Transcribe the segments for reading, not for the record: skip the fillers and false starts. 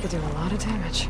Could do a lot of damage.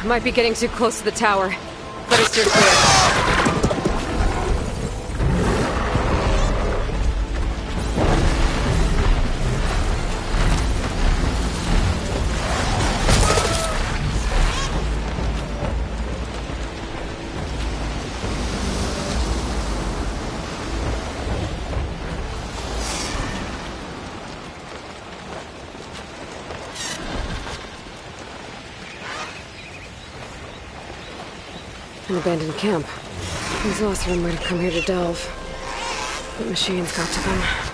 I might be getting too close to the tower, but it's steer clear. An abandoned camp. These Oseram might have come here to delve. But machines got to them.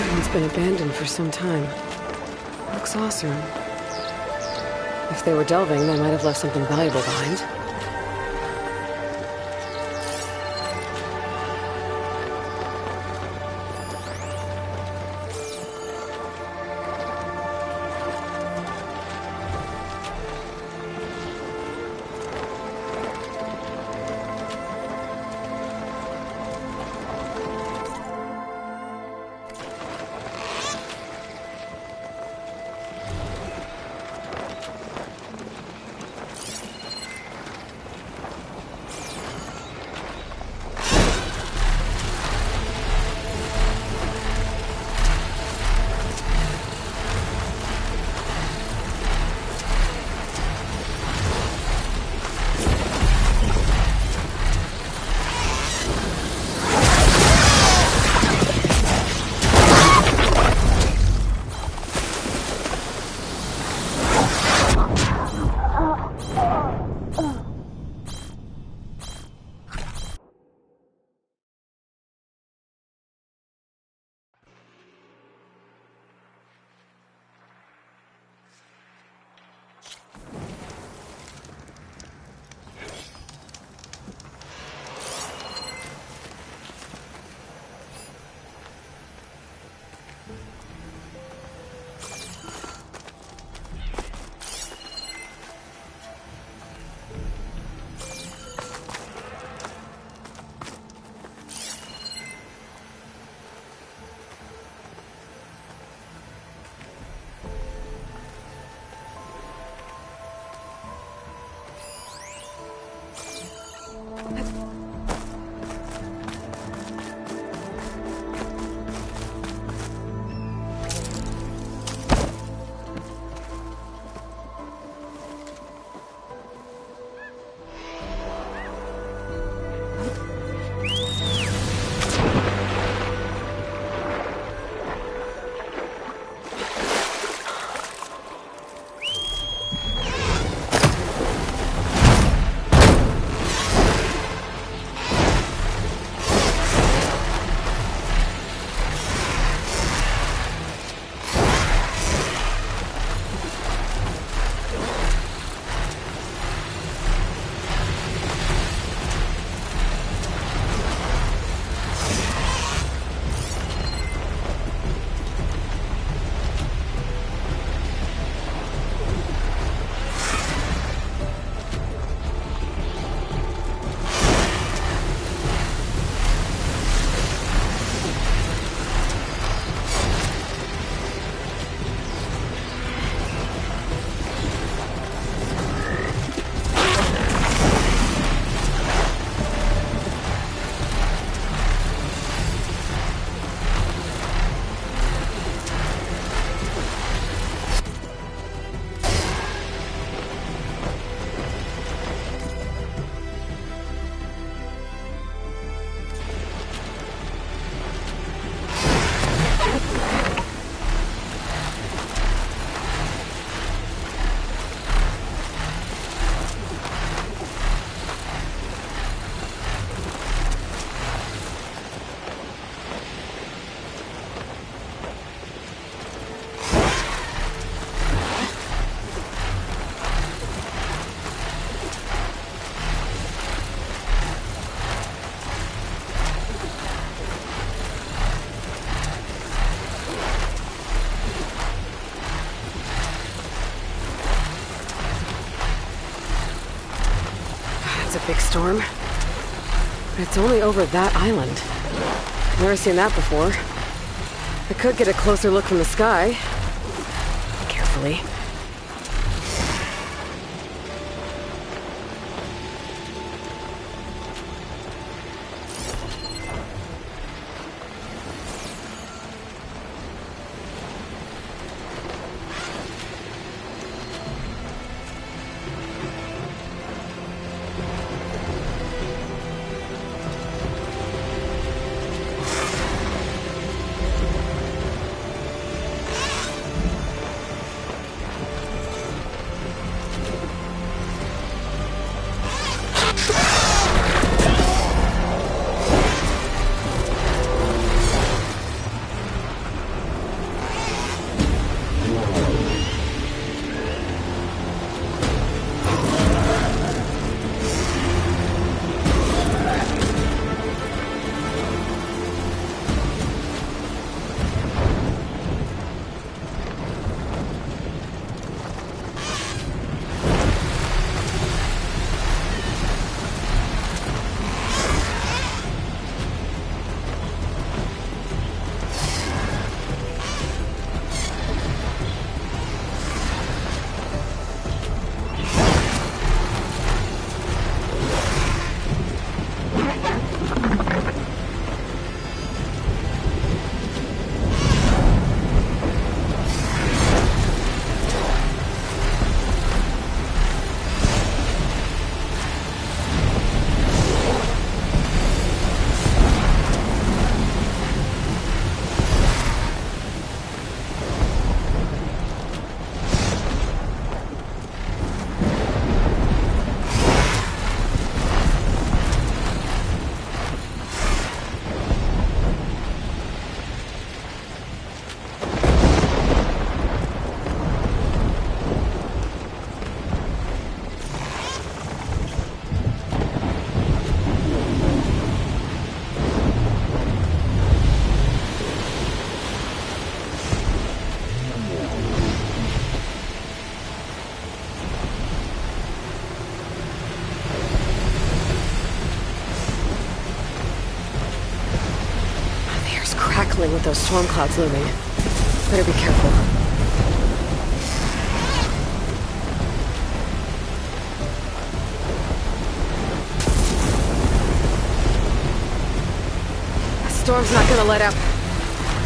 It's been abandoned for some time. Looks awesome. If they were delving, they might have left something valuable behind. Big storm. But it's only over that island. Never seen that before. I could get a closer look from the sky. Carefully. with those storm clouds looming. Better be careful. The storm's not gonna let up.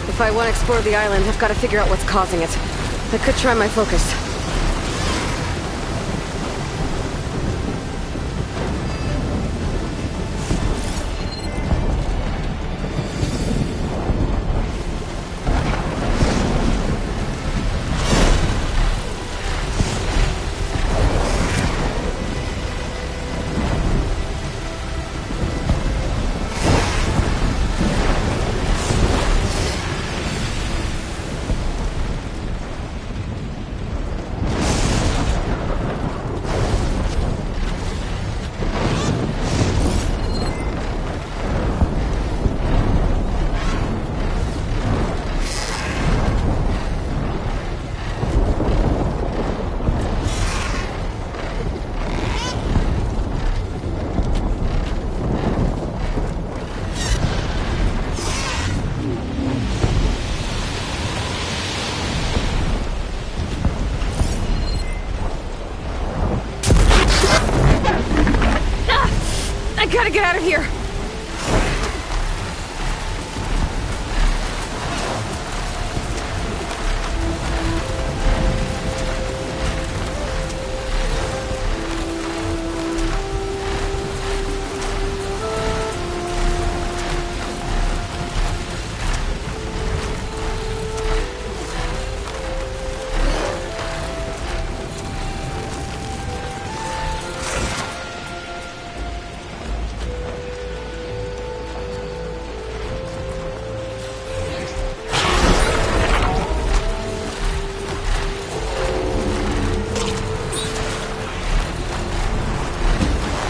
If I want to explore the island, I've got to figure out what's causing it. I could try my focus. Gotta get out of here!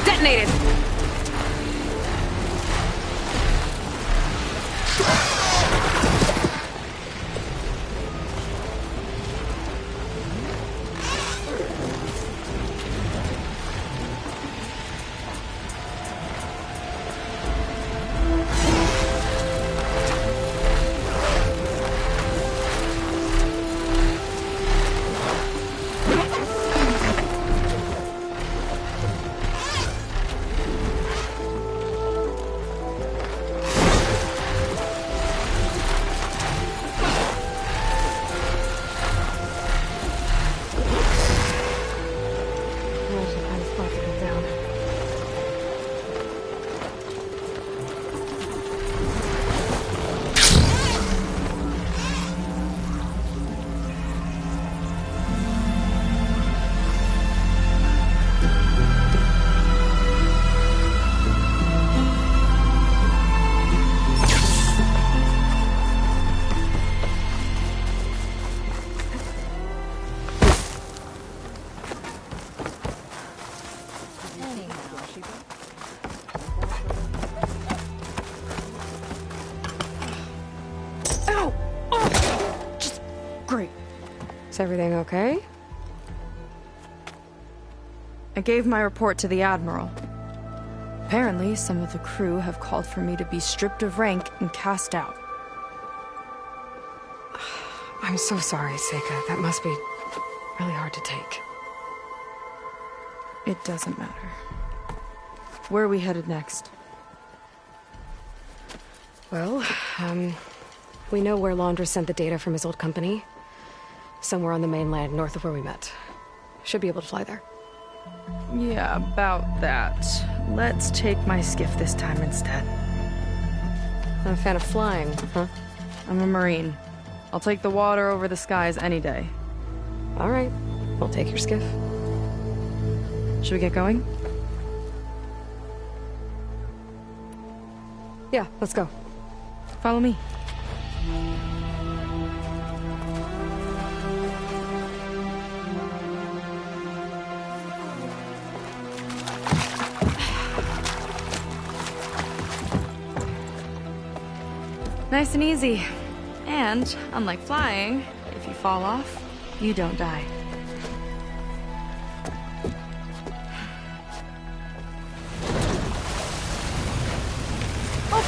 Detonated! Is everything okay? I gave my report to the Admiral. Apparently, some of the crew have called for me to be stripped of rank and cast out. I'm so sorry, Seika. That must be really hard to take. It doesn't matter. Where are we headed next? Well, we know where Laundra sent the data from his old company. Somewhere on the mainland, north of where we met. Should be able to fly there. Yeah, about that. Let's take my skiff this time instead. Not a fan of flying, huh? I'm a Marine. I'll take the water over the skies any day. All right. We'll take your skiff. Should we get going? Yeah, let's go. Follow me. Nice and easy. And, unlike flying, if you fall off, you don't die.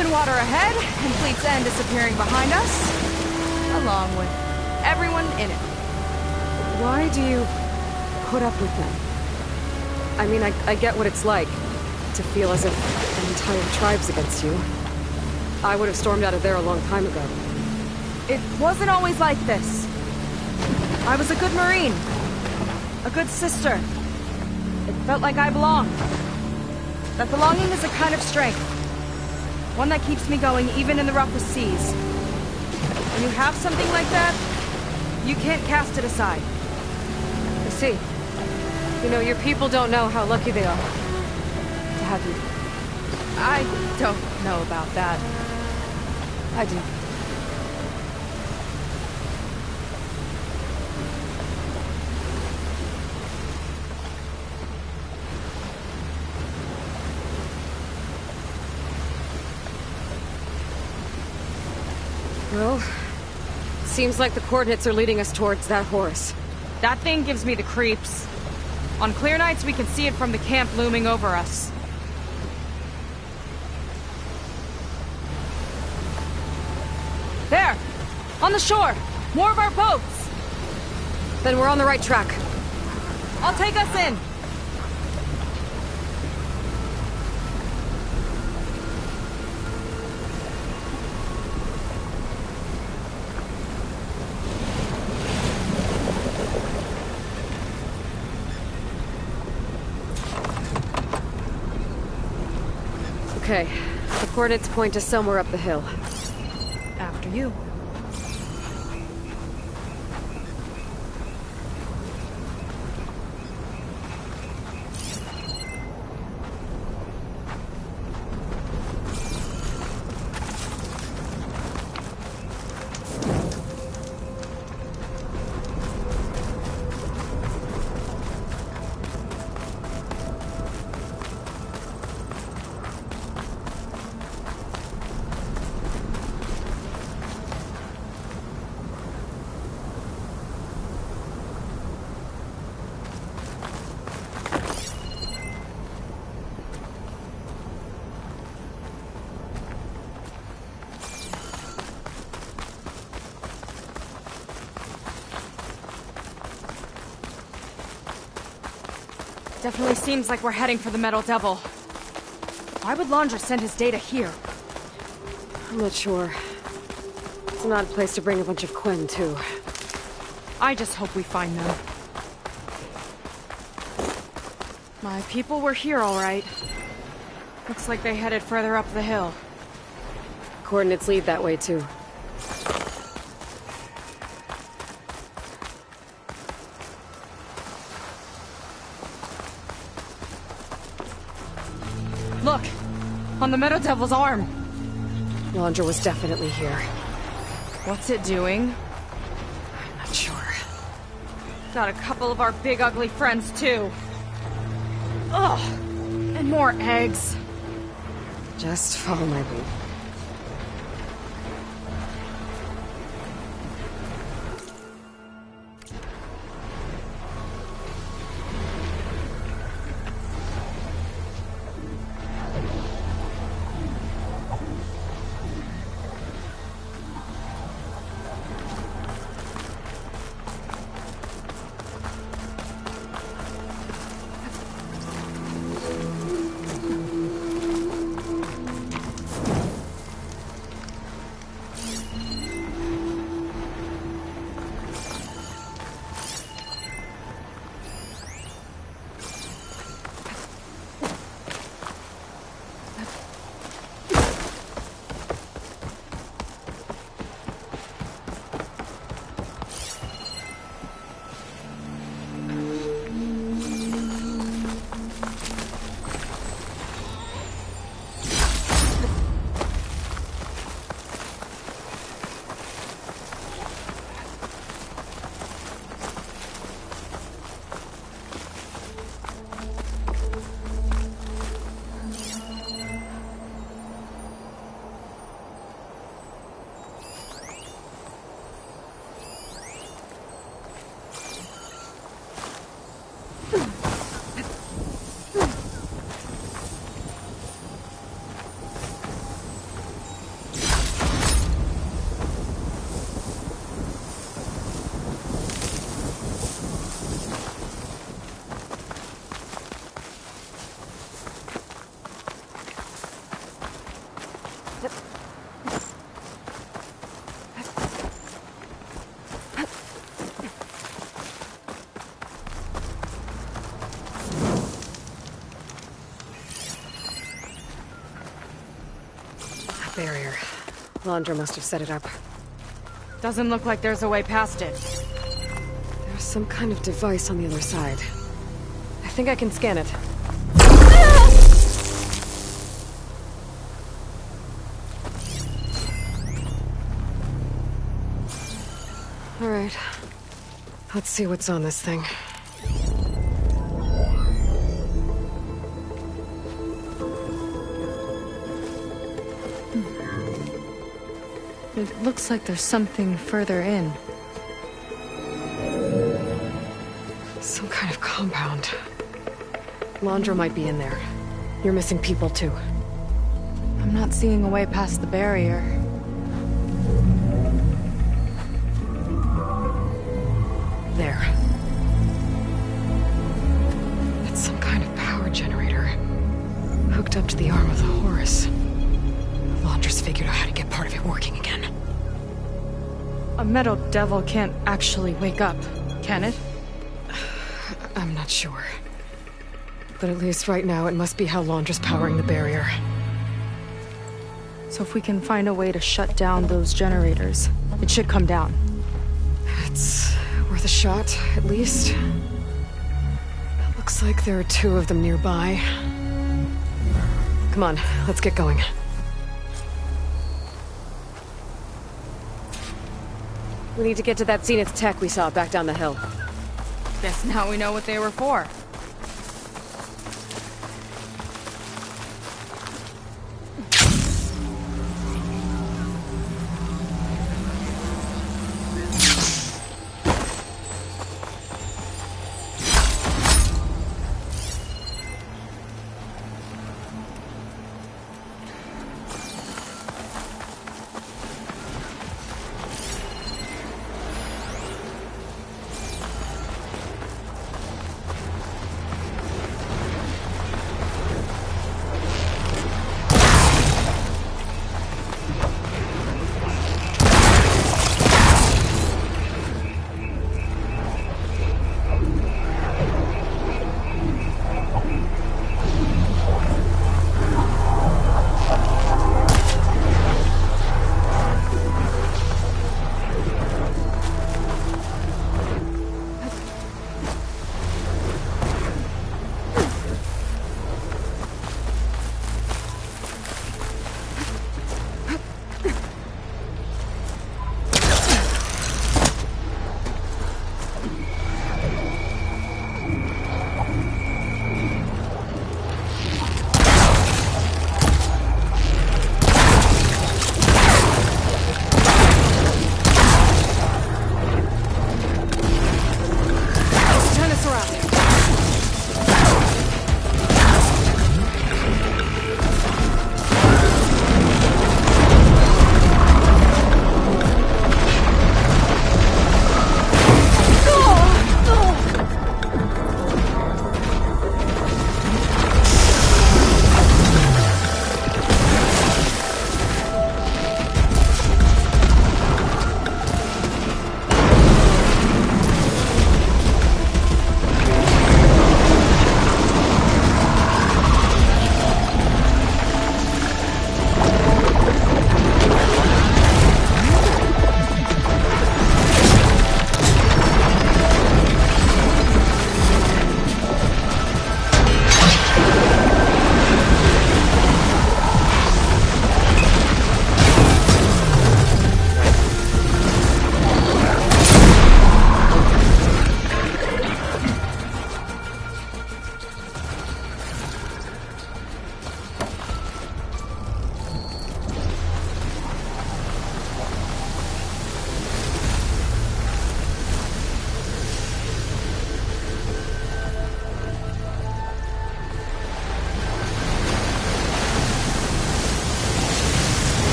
Open water ahead, and Fleet's End disappearing behind us, along with everyone in it. Why do you put up with them? I mean, I get what it's like to feel as if an entire tribe's against you. I would have stormed out of there a long time ago. It wasn't always like this. I was a good Marine. A good sister. It felt like I belonged. That belonging is a kind of strength. One that keeps me going even in the roughest seas. When you have something like that, you can't cast it aside. I see. You know, your people don't know how lucky they are to have you. I don't know about that. I do. Well, seems like the coordinates are leading us towards that Horus. That thing gives me the creeps. On clear nights, we can see it from the camp looming over us. There! On the shore! More of our boats! Then we're on the right track. I'll take us in! Okay, the coordinates point to somewhere up the hill. After you. Definitely seems like we're heading for the Metal Devil. Why would Laundra send his data here? I'm not sure. It's an odd place to bring a bunch of Quen, too. I just hope we find them. My people were here, all right. Looks like they headed further up the hill. Coordinates lead that way, too. Look! On the Meadow Devil's arm! Laundra was definitely here. What's it doing? I'm not sure. Got a couple of our big ugly friends, too. Ugh! And more eggs. Just follow my lead. barrier. Landra must have set it up. Doesn't look like there's a way past it. There's some kind of device on the other side. I think I can scan it. Alright. Let's see what's on this thing. It looks like there's something further in. Some kind of compound. Landra might be in there. You're missing people too. I'm not seeing a way past the barrier. There. That's some kind of power generator. Hooked up to the arm of the Horus. Landra's figured out how to get part of it working again. A metal devil can't actually wake up, can it? I'm not sure. But at least right now it must be how Landra's powering the barrier. So if we can find a way to shut down those generators, it should come down. It's worth a shot, at least. It looks like there are 2 of them nearby. Come on, let's get going. We need to get to that Zenith tech we saw back down the hill. Guess now we know what they were for.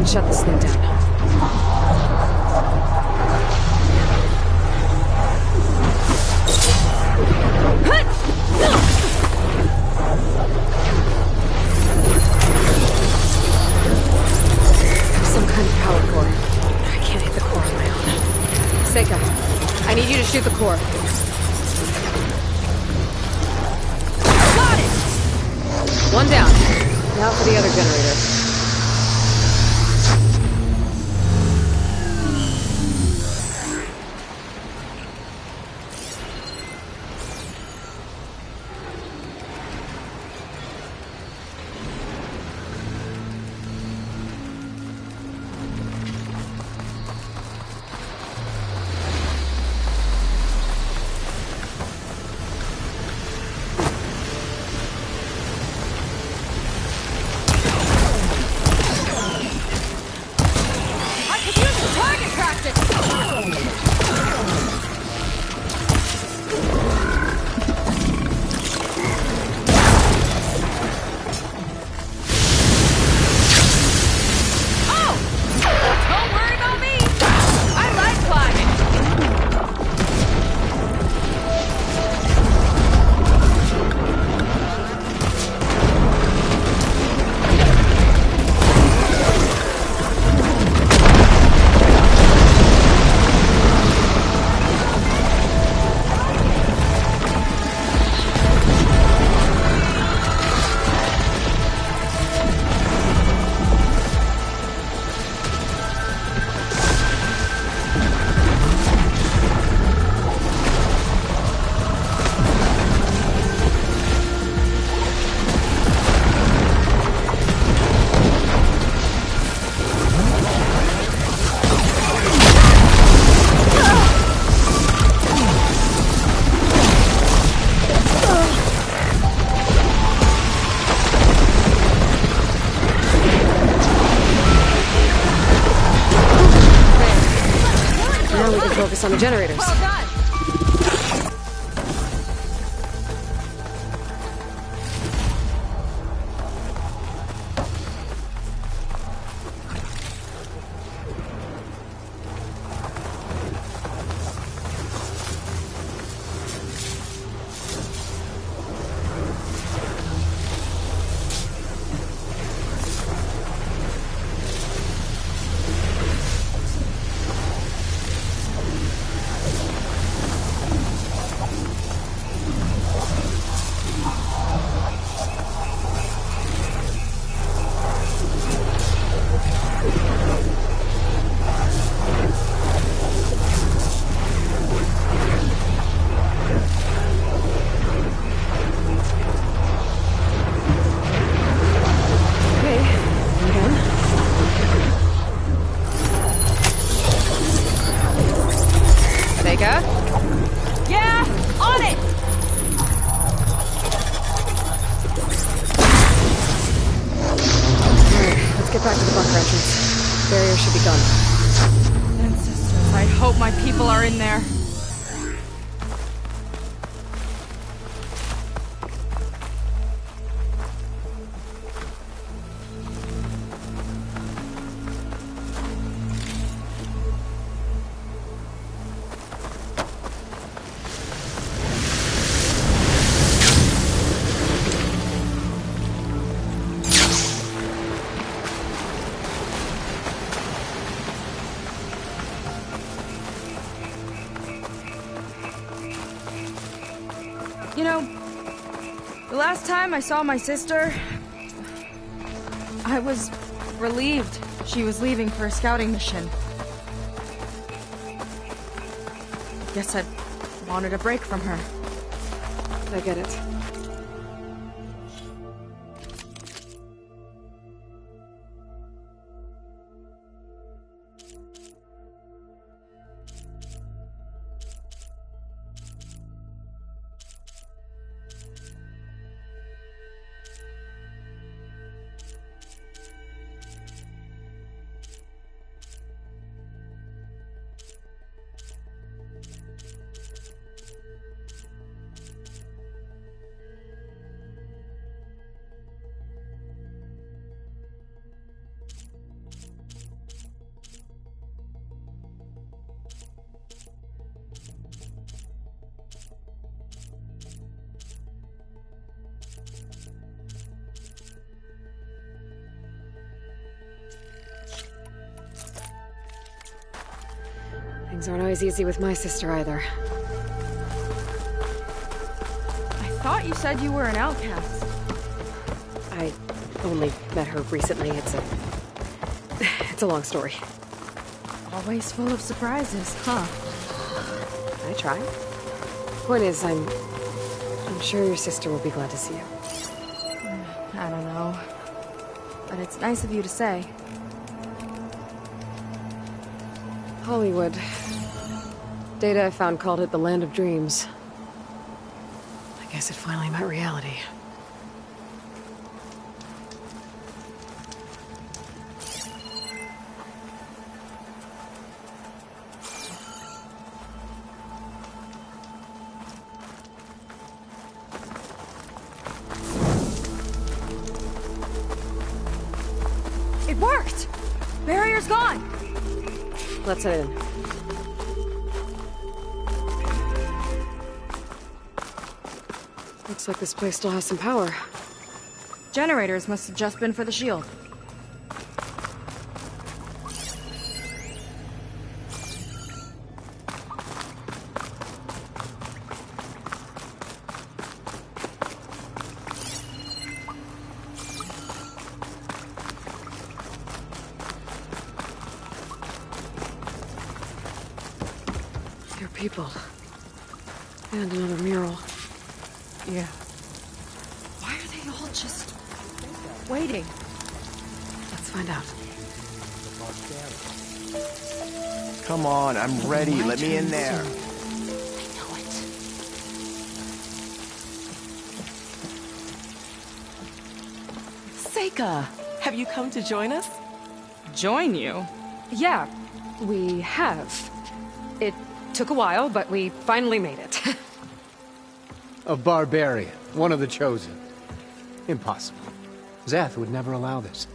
can shut this thing down. Some kind of power core. I can't hit the core on my own. Seika, I need you to shoot the core. Got it! One down. Now for the other generator. Focus on the generators. Well done! Yeah, on it! Let's get back to the bunker entrance. Barrier should be gone. Ancestors, I hope my people are in there. You know, the last time I saw my sister, I was relieved she was leaving for a scouting mission. Guess I wanted a break from her. I get it. Things aren't always easy with my sister either. I thought you said you were an outcast. I only met her recently. It's a long story. Always full of surprises, huh? I try. Point is, I'm sure your sister will be glad to see you. I don't know. But it's nice of you to say. Hollywood. Data I found called it the Land of Dreams. I guess it finally met reality. It worked! Barrier's gone! Let's head in. Looks like this place still has some power. Generators must have just been for the shield. There are people. And another mural. Yeah. Why are they all just waiting? Let's find out. Come on, I'm ready. Let me in there. Seika, have you come to join us? Join you? Yeah, we have. It took a while, but we finally made it. A barbarian, one of the chosen. Impossible. Zeth would never allow this.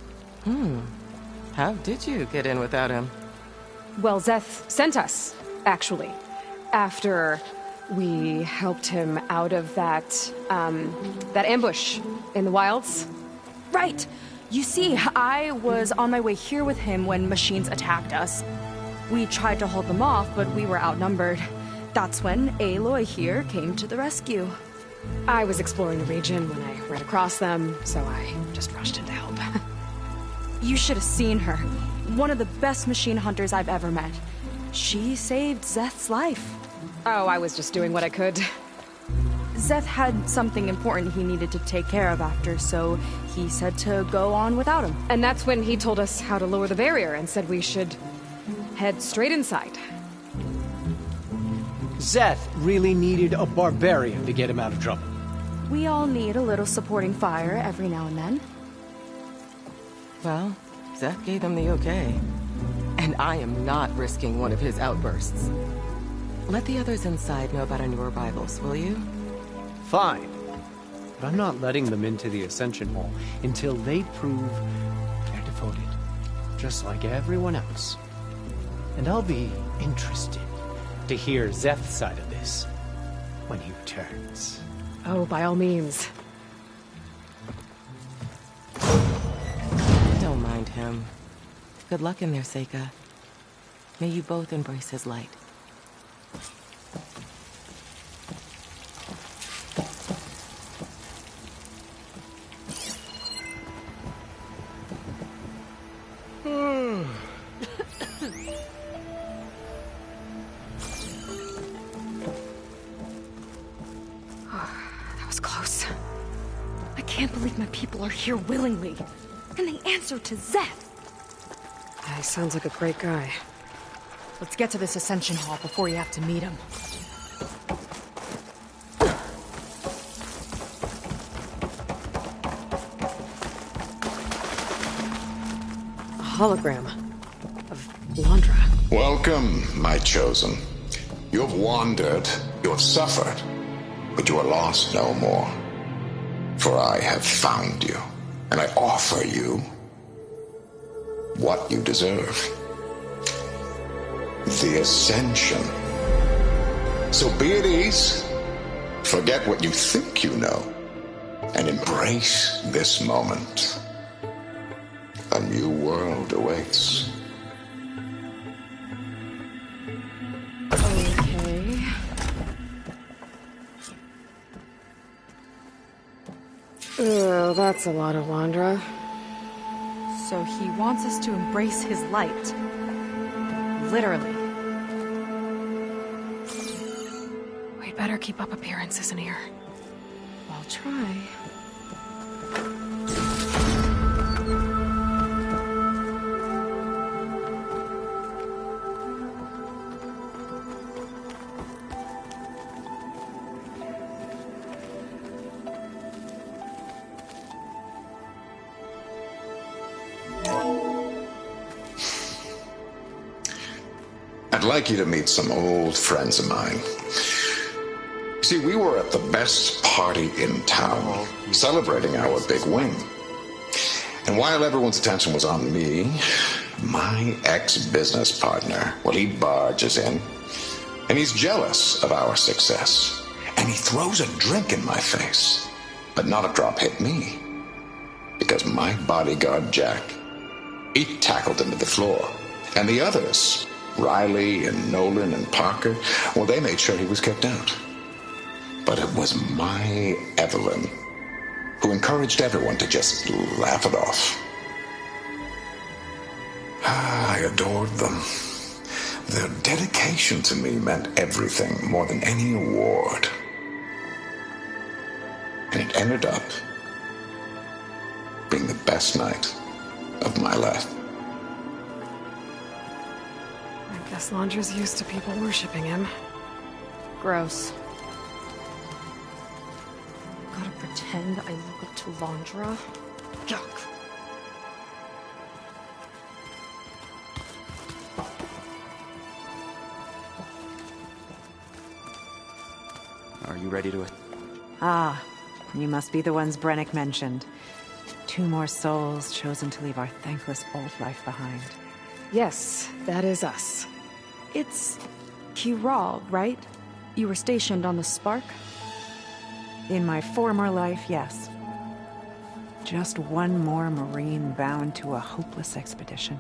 How did you get in without him? Well, Zeth sent us, actually. After we helped him out of that ambush in the wilds. Right! You see, I was on my way here with him when machines attacked us. We tried to hold them off, but we were outnumbered. That's when Aloy here came to the rescue. I was exploring the region when I ran across them, so I just rushed in to help. You should have seen her. One of the best machine hunters I've ever met. She saved Zeth's life. Oh, I was just doing what I could. Zeth had something important he needed to take care of after, so he said to go on without him. And that's when he told us how to lower the barrier and said we should head straight inside. Zeth really needed a barbarian to get him out of trouble. We all need a little supporting fire every now and then. Well, Zeth gave him the okay. And I am not risking one of his outbursts. Let the others inside know about our new arrivals, will you? Fine. But I'm not letting them into the Ascension Hall until they prove they're devoted. Just like everyone else. And I'll be interested to hear Zeth's side of this when he returns. Oh, by all means. Don't mind him. Good luck in there, Seika. May you both embrace his light. That was close. I can't believe my people are here willingly. And they answer to Zeth. He sounds like a great guy. Let's get to this Ascension Hall before you have to meet him. A hologram of Landra. Welcome, my chosen. You have wandered, you have suffered, but you are lost no more. For I have found you, and I offer you what you deserve. The Ascension. So be at ease, forget what you think you know, and embrace this moment. A new world awaits. that's a lot of Wandra. So he wants us to embrace his light. Literally. We'd better keep up appearances in here. I'll try. I'd like you to meet some old friends of mine. See, we were at the best party in town, celebrating our big win. And while everyone's attention was on me, my ex-business partner, well, he barges in, and he's jealous of our success. And he throws a drink in my face, but not a drop hit me. Because my bodyguard, Jack, he tackled him to the floor. And the others, Riley and Nolan and Parker, well, they made sure he was kept out. But it was my Evelyn who encouraged everyone to just laugh it off. I adored them. Their dedication to me meant everything, more than any award. And it ended up being the best night of my life. I guess Londra's used to people worshipping him. Gross. Gotta pretend I look up to Londra? Yuck. Are you ready to... Ah, you must be the ones Brennick mentioned. 2 more souls chosen to leave our thankless old life behind. Yes, that is us. It's Kiral, right? You were stationed on the Spark? In my former life, yes. Just one more Marine bound to a hopeless expedition.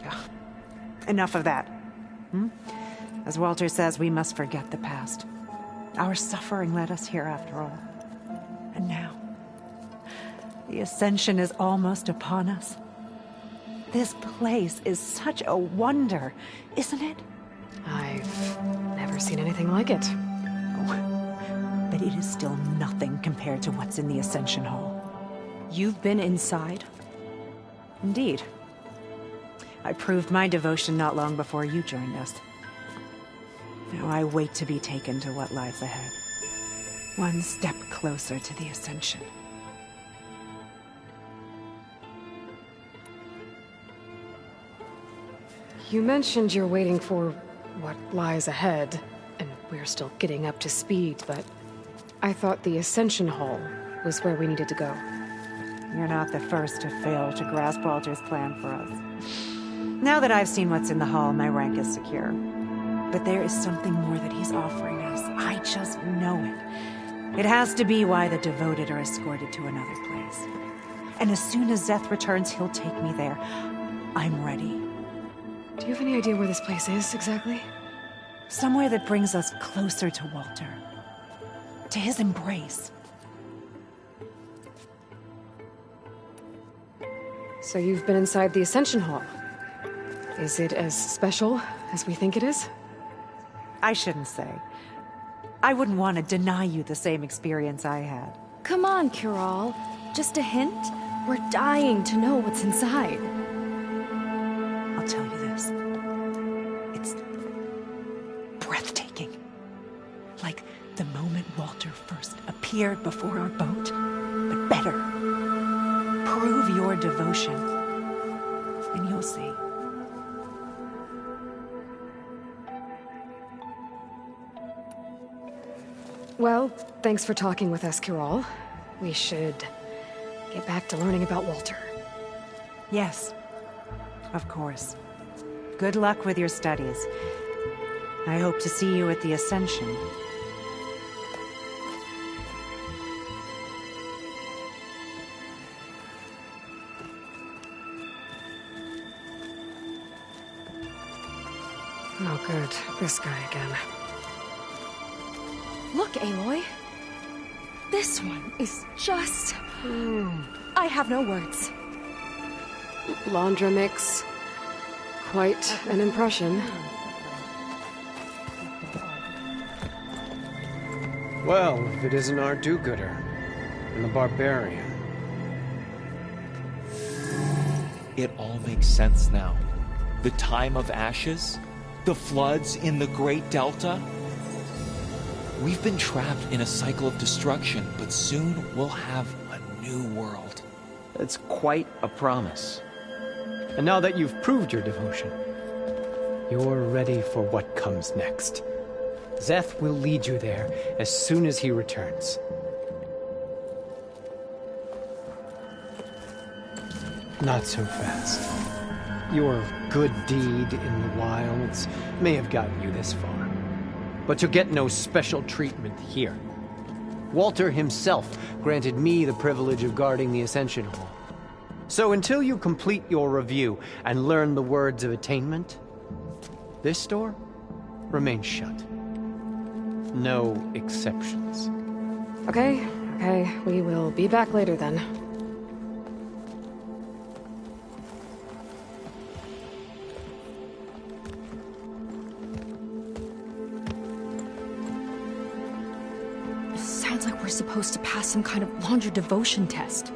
Ugh. Enough of that. As Walter says, we must forget the past. Our suffering led us here after all. And now, the Ascension is almost upon us. This place is such a wonder, isn't it? I've never seen anything like it. Oh, but it is still nothing compared to what's in the Ascension Hall. You've been inside? Indeed. I proved my devotion not long before you joined us. Now I wait to be taken to what lies ahead. One step closer to the Ascension. You mentioned you're waiting for what lies ahead, and we're still getting up to speed, but I thought the Ascension Hall was where we needed to go. You're not the first to fail to grasp Walter's plan for us. Now that I've seen what's in the hall, my rank is secure. But there is something more that he's offering us. I just know it. It has to be why the devoted are escorted to another place. And as soon as Zeth returns, he'll take me there. I'm ready. Do you have any idea where this place is, exactly? Somewhere that brings us closer to Walter. To his embrace. So you've been inside the Ascension Hall. Is it as special as we think it is? I shouldn't say. I wouldn't want to deny you the same experience I had. Come on, Kiral. Just a hint? We're dying to know what's inside. I'll tell you this. It's breathtaking. Like the moment Walter first appeared before our boat. But better. Prove your devotion, and you'll see. Well, thanks for talking with us, Kiral. We should get back to learning about Walter. Yes, of course. Good luck with your studies. I hope to see you at the Ascension. Oh, good. This guy again. Look, Aloy. This one is just... I have no words. Landra makes quite an impression. Well, if it isn't our do-gooder and the barbarian. It all makes sense now. The time of ashes, the floods in the Great Delta. We've been trapped in a cycle of destruction, but soon we'll have a new world. That's quite a promise. And now that you've proved your devotion, you're ready for what comes next. Szeth will lead you there as soon as he returns. Not so fast. Your good deed in the wilds may have gotten you this far, but you'll get no special treatment here. Walter himself granted me the privilege of guarding the Ascension Hall. So until you complete your review and learn the words of attainment, this door remains shut. No exceptions. Okay, we will be back later then. It sounds like we're supposed to pass some kind of Landra devotion test.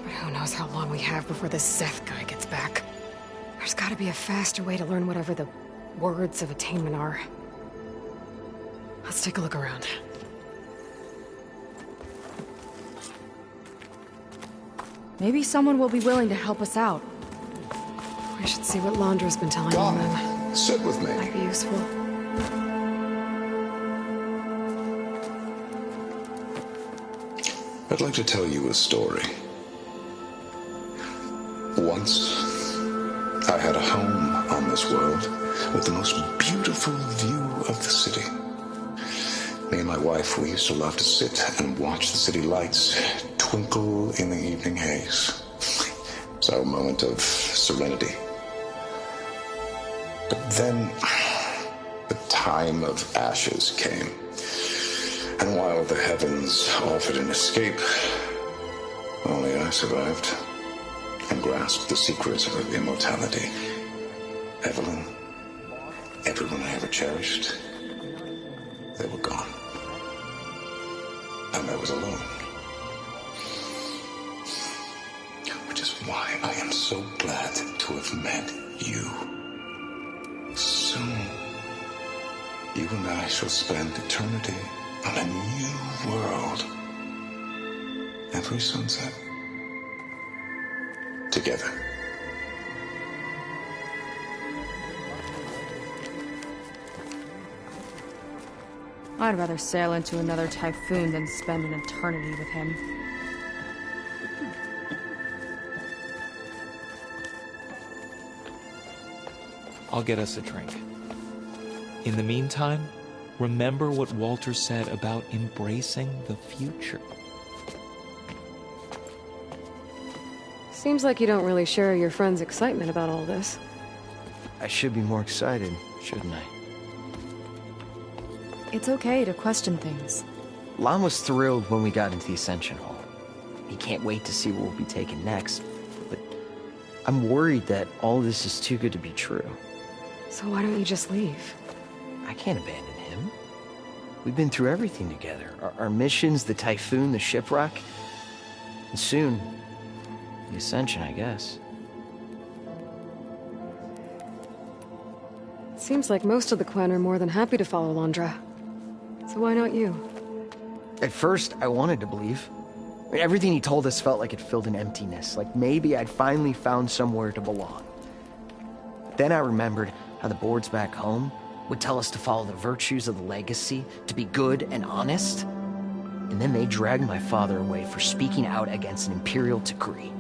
But who knows how long we have before this Szeth guy gets back. There's gotta be a faster way to learn whatever the words of attainment are. Let's take a look around. Maybe someone will be willing to help us out. We should see what Landra's been telling them then. Come, sit with me. Might be useful. I'd like to tell you a story. Once, I had a home on this world with the most beautiful view of the city. Me and my wife, we used to love to sit and watch the city lights twinkle in the evening haze. It's our moment of serenity. But then, the time of ashes came. And while the heavens offered an escape, only I survived and grasped the secrets of immortality. Evelyn, everyone I ever cherished, they were gone. And I was alone. Which is why I am so glad to have met you. Soon, you and I shall spend eternity on a new world. Every sunset. Together. I'd rather sail into another typhoon than spend an eternity with him. I'll get us a drink. In the meantime, remember what Walter said about embracing the future. Seems like you don't really share your friend's excitement about all this. I should be more excited, shouldn't I? It's okay to question things. Lan was thrilled when we got into the Ascension Hall. He can't wait to see what we'll be taking next, but I'm worried that all this is too good to be true. So why don't you just leave? I can't abandon him. We've been through everything together. Our missions, the typhoon, the shipwreck. And soon, the Ascension, I guess. Seems like most of the clan are more than happy to follow Landra. So why not you? At first, I wanted to believe. I mean, everything he told us felt like it filled an emptiness, like maybe I'd finally found somewhere to belong. But then I remembered how the boards back home would tell us to follow the virtues of the legacy, to be good and honest. And then they dragged my father away for speaking out against an imperial decree.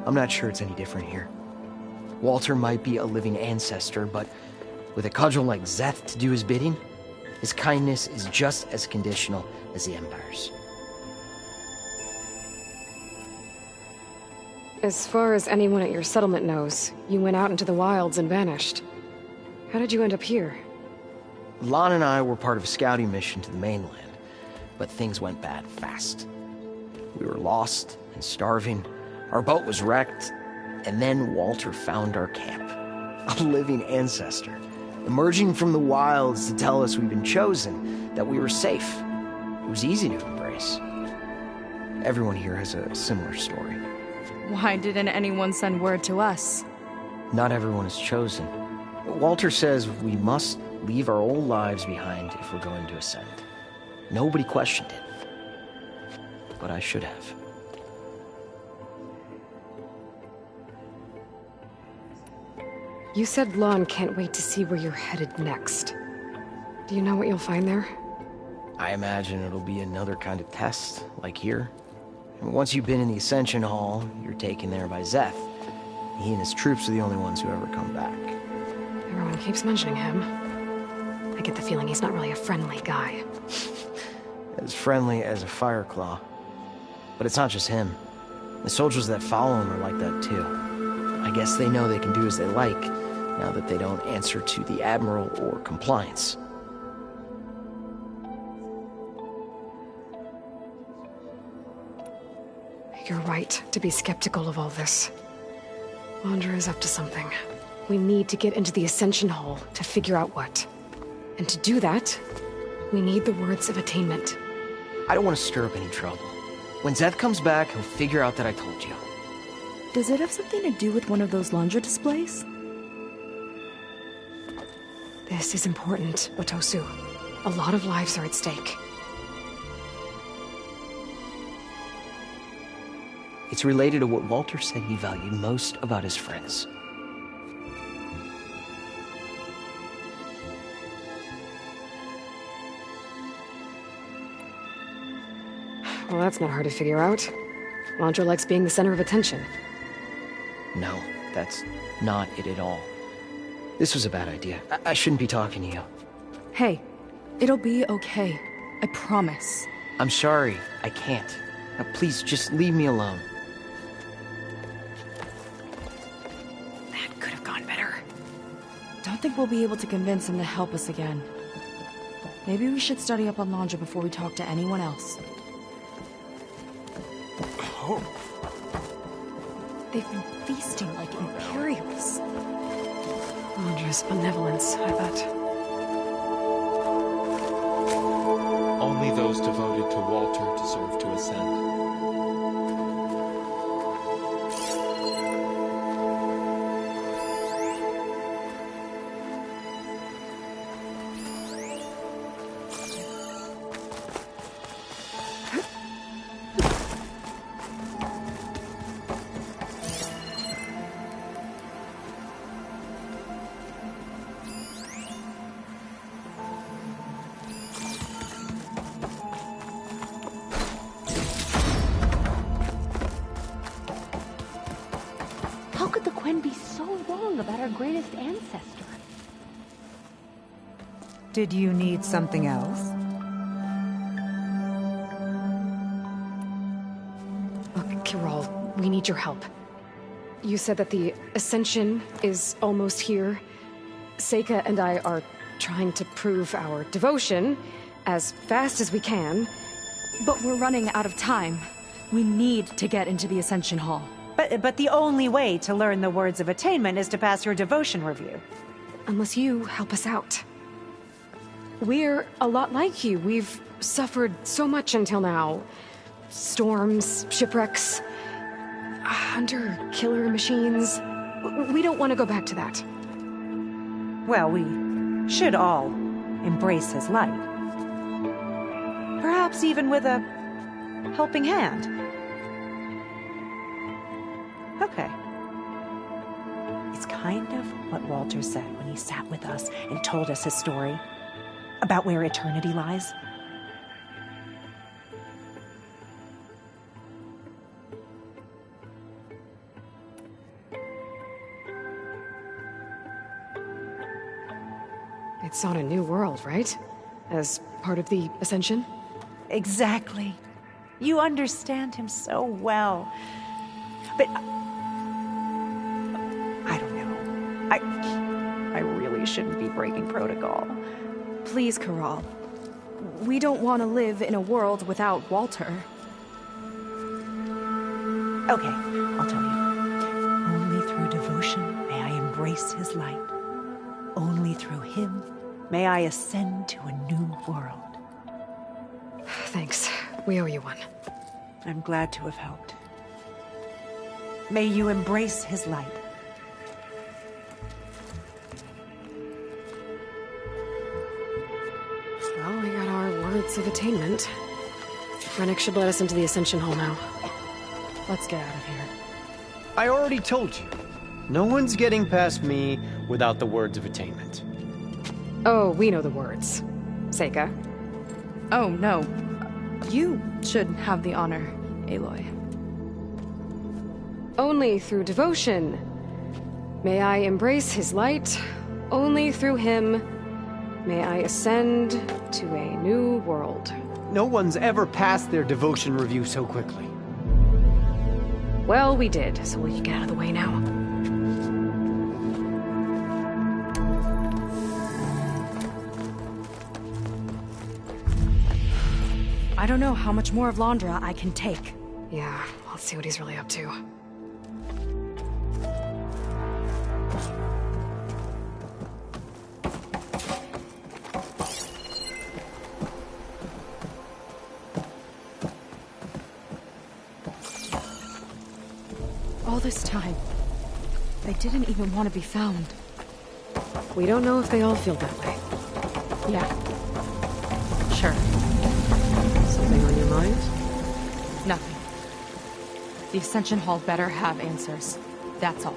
I'm not sure it's any different here. Walter might be a living ancestor, but with a cudgel like Szeth to do his bidding, his kindness is just as conditional as the Empire's. As far as anyone at your settlement knows, you went out into the wilds and vanished. How did you end up here? Lan and I were part of a scouting mission to the mainland. but things went bad fast. We were lost and starving, our boat was wrecked, and then Walter found our camp. A living ancestor, emerging from the wilds to tell us we'd been chosen, that we were safe. It was easy to embrace. Everyone here has a similar story. Why didn't anyone send word to us? Not everyone is chosen. Walter says we must leave our old lives behind if we're going to ascend. Nobody questioned it. But I should have. You said Lon can't wait to see where you're headed next. Do you know what you'll find there? I imagine it'll be another kind of test, like here. And once you've been in the Ascension Hall, you're taken there by Zeth. He and his troops are the only ones who ever come back. Everyone keeps mentioning him. I get the feeling he's not really a friendly guy. As friendly as a Fireclaw. But it's not just him. The soldiers that follow him are like that too. I guess they know they can do as they like, now that they don't answer to the Admiral or compliance. You're right to be skeptical of all this. Wander is up to something. We need to get into the Ascension Hall to figure out what. And to do that, we need the words of attainment. I don't want to stir up any trouble. When Zeth comes back, he'll figure out that I told you. Does it have something to do with one of those laundry displays? This is important, Otosu. A lot of lives are at stake. It's related to what Walter said he valued most about his friends. Well, that's not hard to figure out. Landra likes being the center of attention. No, that's not it at all. This was a bad idea. I shouldn't be talking to you. Hey, it'll be okay. I promise. I'm sorry, I can't. Now, please, just leave me alone. That could have gone better. Don't think we'll be able to convince him to help us again. Maybe we should study up on Landra before we talk to anyone else. They've been feasting like Imperials. Landra's benevolence, I bet. Only those devoted to Walter deserve to ascend. How could the Quen be so wrong about our greatest ancestor? Did you need something else? Look, Kirol, we need your help. You said that the Ascension is almost here. Seika and I are trying to prove our devotion as fast as we can. But we're running out of time. We need to get into the Ascension Hall. But the only way to learn the words of attainment is to pass your devotion review. Unless you help us out. We're a lot like you. We've suffered so much until now. Storms, shipwrecks, hunter-killer machines. We don't want to go back to that. Well, we should all embrace his light. Perhaps even with a helping hand. Okay. It's kind of what Walter said when he sat with us and told us his story about where eternity lies. It's on a new world, right? As part of the Ascension? Exactly. You understand him so well. But I don't know. I really shouldn't be breaking protocol. Please, Kirol. we don't want to live in a world without Walter. Okay, I'll tell you. Only through devotion may I embrace his light. Only through him may I ascend to a new world. Thanks. We owe you one. I'm glad to have helped. May you embrace his light. Well, we got our words of attainment. Rennick should let us into the Ascension Hall now. Let's get out of here. I already told you. No one's getting past me without the words of attainment. Oh, we know the words. Seika. Oh, no. You should have the honor, Aloy. Only through devotion may I embrace his light. Only through him may I ascend to a new world. No one's ever passed their devotion review so quickly. Well, we did, so will you get out of the way now? I don't know how much more of Londra I can take. Yeah, let's see what he's really up to. All this time, they didn't even want to be found. We don't know if they all feel that way. Yeah. Sure. Something on your mind? Nothing. The Ascension Hall better have answers. That's all.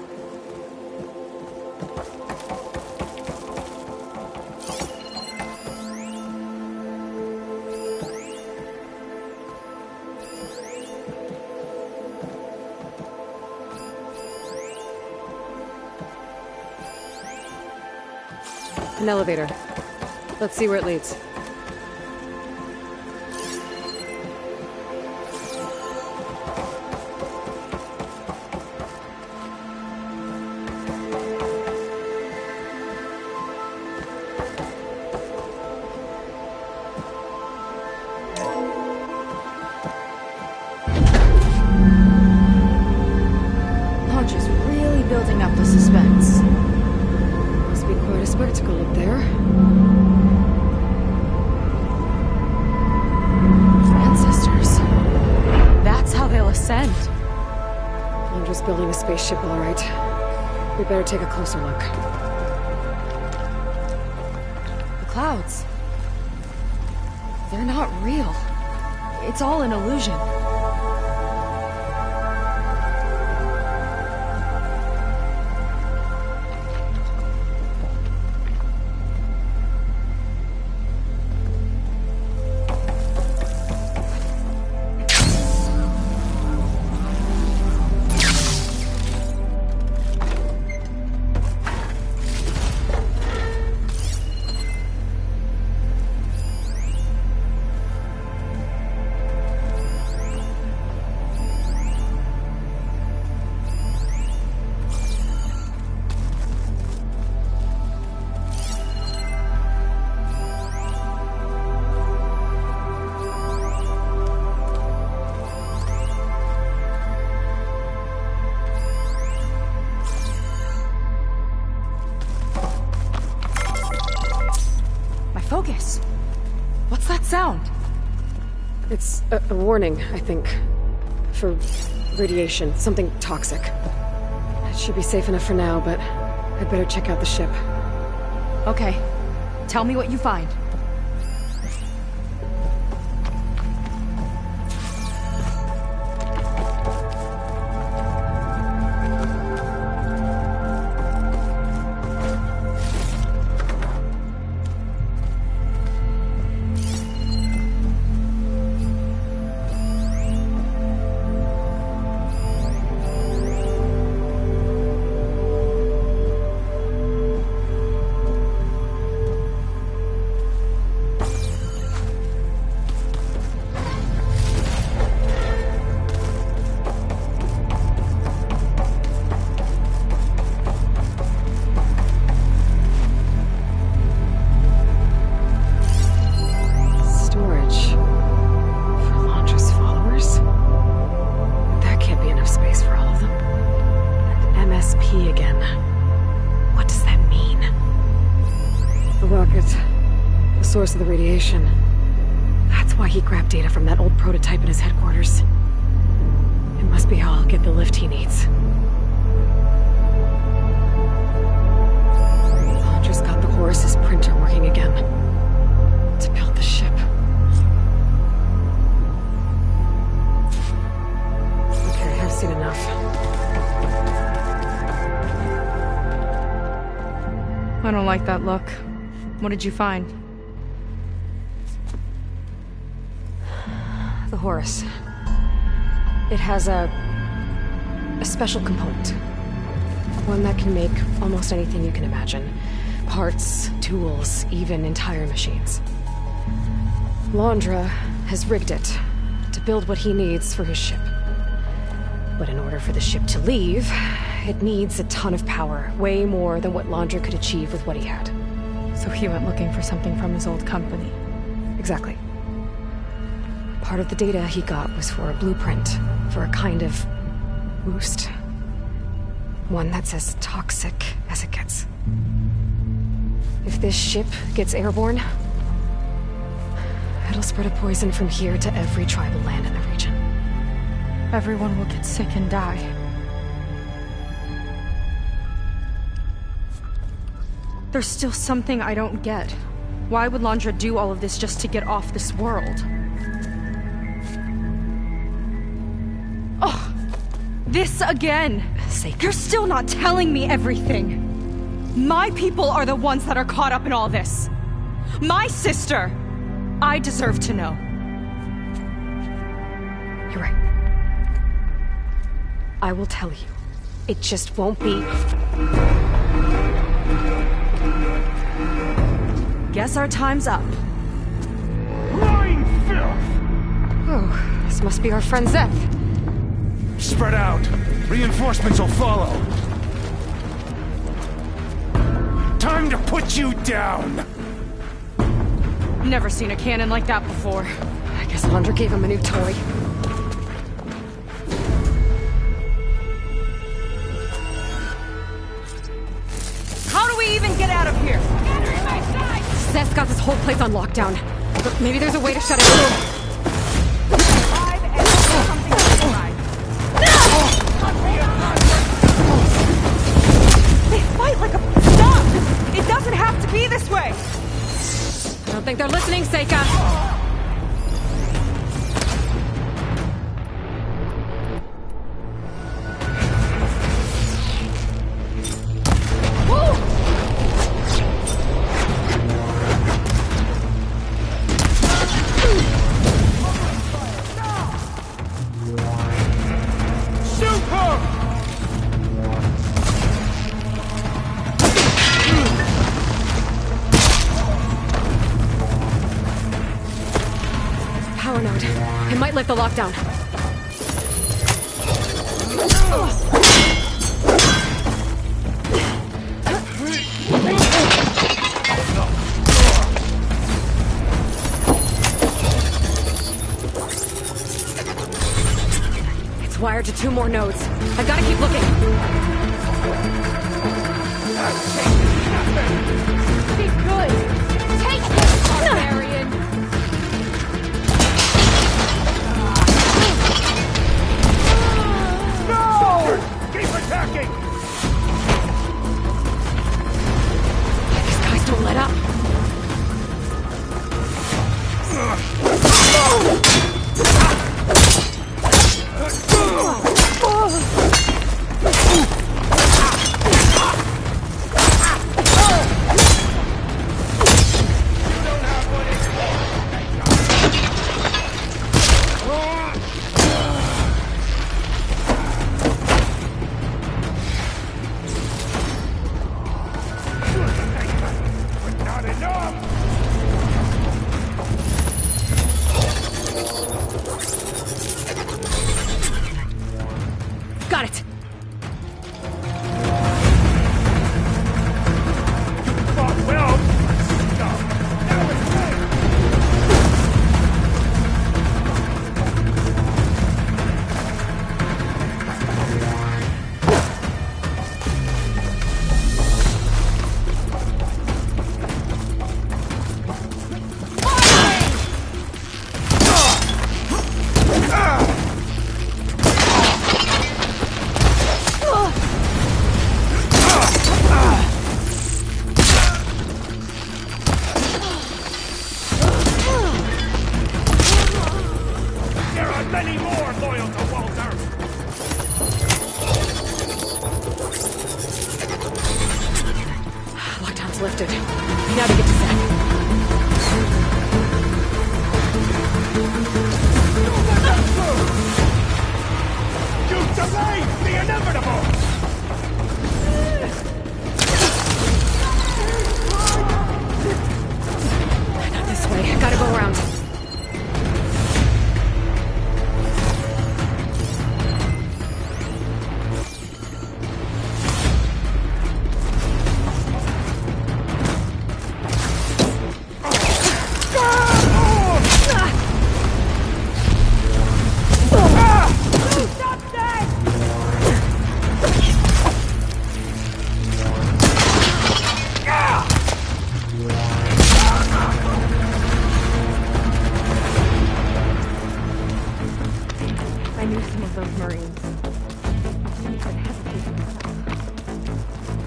An elevator. Let's see where it leads. Launch is really building up the suspense. Must be quite a spectacle up there. Ancestors. That's how they'll ascend. I'm just building a spaceship, all right. We better take a closer look. The clouds. They're not real. It's all an illusion. Focus. What's that sound? It's a warning, I think. For radiation, something toxic. It should be safe enough for now, but I'd better check out the ship. Okay. Tell me what you find. ESP again. What does that mean? The rocket. The source of the radiation. That's why he grabbed data from that old prototype in his headquarters. It must be how I'll get the lift he needs. Londra's got the Horus's printer working again. To build the ship. Okay, I've seen enough. I don't like that look. What did you find? The Horus. It has a special component. One that can make almost anything you can imagine. Parts, tools, even entire machines. Londra has rigged it to build what he needs for his ship. But in order for the ship to leave, it needs a ton of power, way more than what Londra could achieve with what he had. So he went looking for something from his old company. Exactly. Part of the data he got was for a blueprint, for a kind of boost. One that's as toxic as it gets. If this ship gets airborne, it'll spread a poison from here to every tribal land in the region. Everyone will get sick and die. There's still something I don't get. Why would Londra do all of this just to get off this world? Oh! This again! You're still not telling me everything! My people are the ones that are caught up in all this! My sister! I deserve to know. You're right. I will tell you. It just won't be... Guess our time's up. Lying filth! Oh, this must be our friend Zeth. Spread out. Reinforcements will follow. Time to put you down! Never seen a cannon like that before. I guess Londra gave him a new toy. How do we even get out of here? Zeth's got this whole place on lockdown. But maybe there's a way to shut it down. They fight like a... Stop! It doesn't have to be this way! I don't think they're listening, Seika. Power node. It might lift the lockdown. It's wired to 2 more nodes. I've got to keep looking. Be good. Take this, barbarian. Keep attacking! These guys don't let up. lifted. Now to get to Zach. You delayed the inevitable! Not this way. Gotta go around.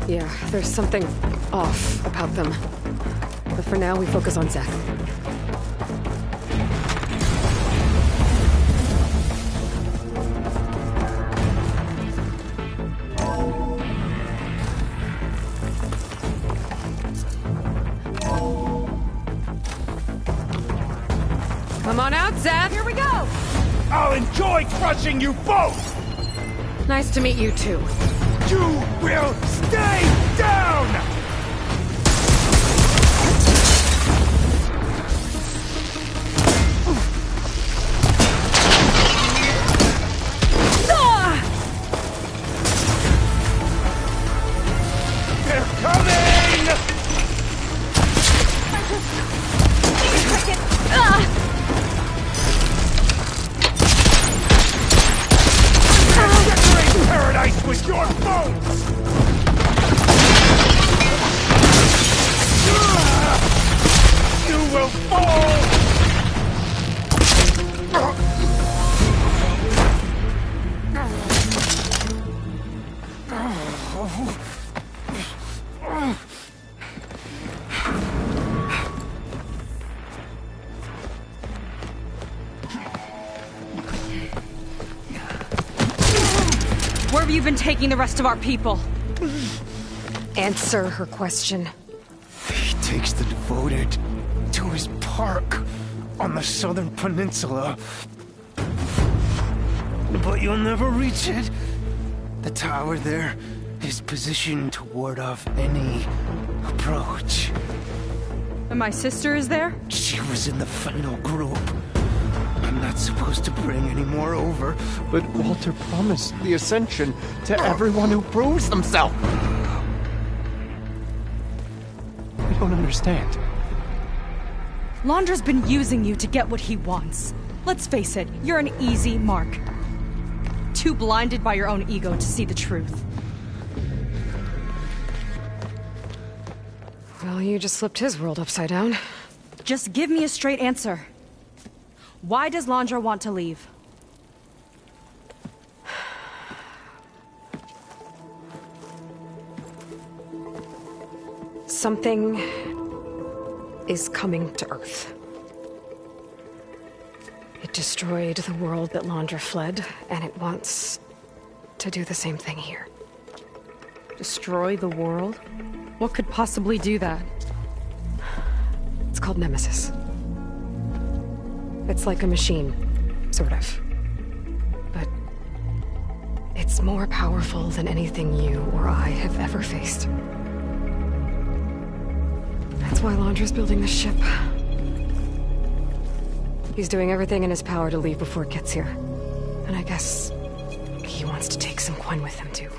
Yeah, there's something off about them. But for now, we focus on Zach. Come on out, Zach! Here we go! I'll enjoy crushing you both! Nice to meet you, too. You will stay down! They're coming! Decorate paradise with your bones! You will fall! Where have you been taking the rest of our people? Answer her question. He takes the devoted to his park on the southern peninsula. But you'll never reach it. The tower there is positioned to ward off any approach. And my sister is there? She was in the final group. I'm not supposed to bring any more over. But Walter promised the Ascension to everyone who proves themselves. I don't understand. Londra's been using you to get what he wants. Let's face it, you're an easy mark. Too blinded by your own ego to see the truth. Well, you just flipped his world upside down. Just give me a straight answer. Why does Londra want to leave? Something is coming to Earth. It destroyed the world that Londra fled, and it wants to do the same thing here. Destroy the world? What could possibly do that? It's called Nemesis. It's like a machine, sort of. But it's more powerful than anything you or I have ever faced. That's why Londra's building this ship. He's doing everything in his power to leave before it gets here. And I guess he wants to take some Quen with him, too.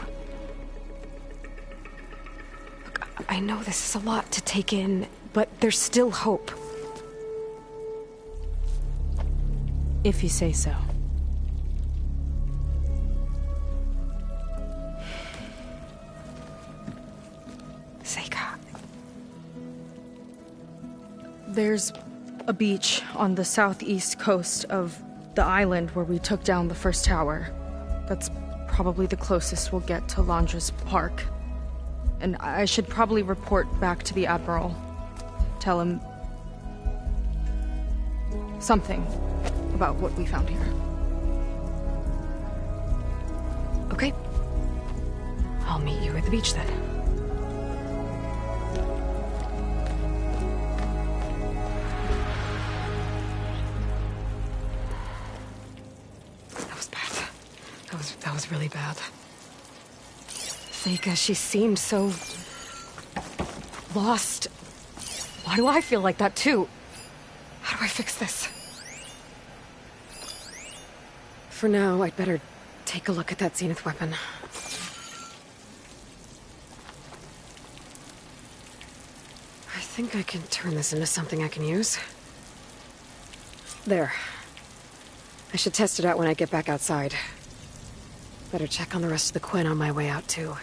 Look, I know this is a lot to take in, but there's still hope. If you say so. Seika. There's a beach on the southeast coast of the island where we took down the first tower. That's probably the closest we'll get to Londra's park. And I should probably report back to the Admiral. Tell him something about what we found here. Okay. I'll meet you at the beach then. feels really bad. Seika, she seemed so... lost. Why do I feel like that too? How do I fix this? For now, I'd better take a look at that Zenith weapon. I think I can turn this into something I can use. There. I should test it out when I get back outside. Better check on the rest of the Quen on my way out, too.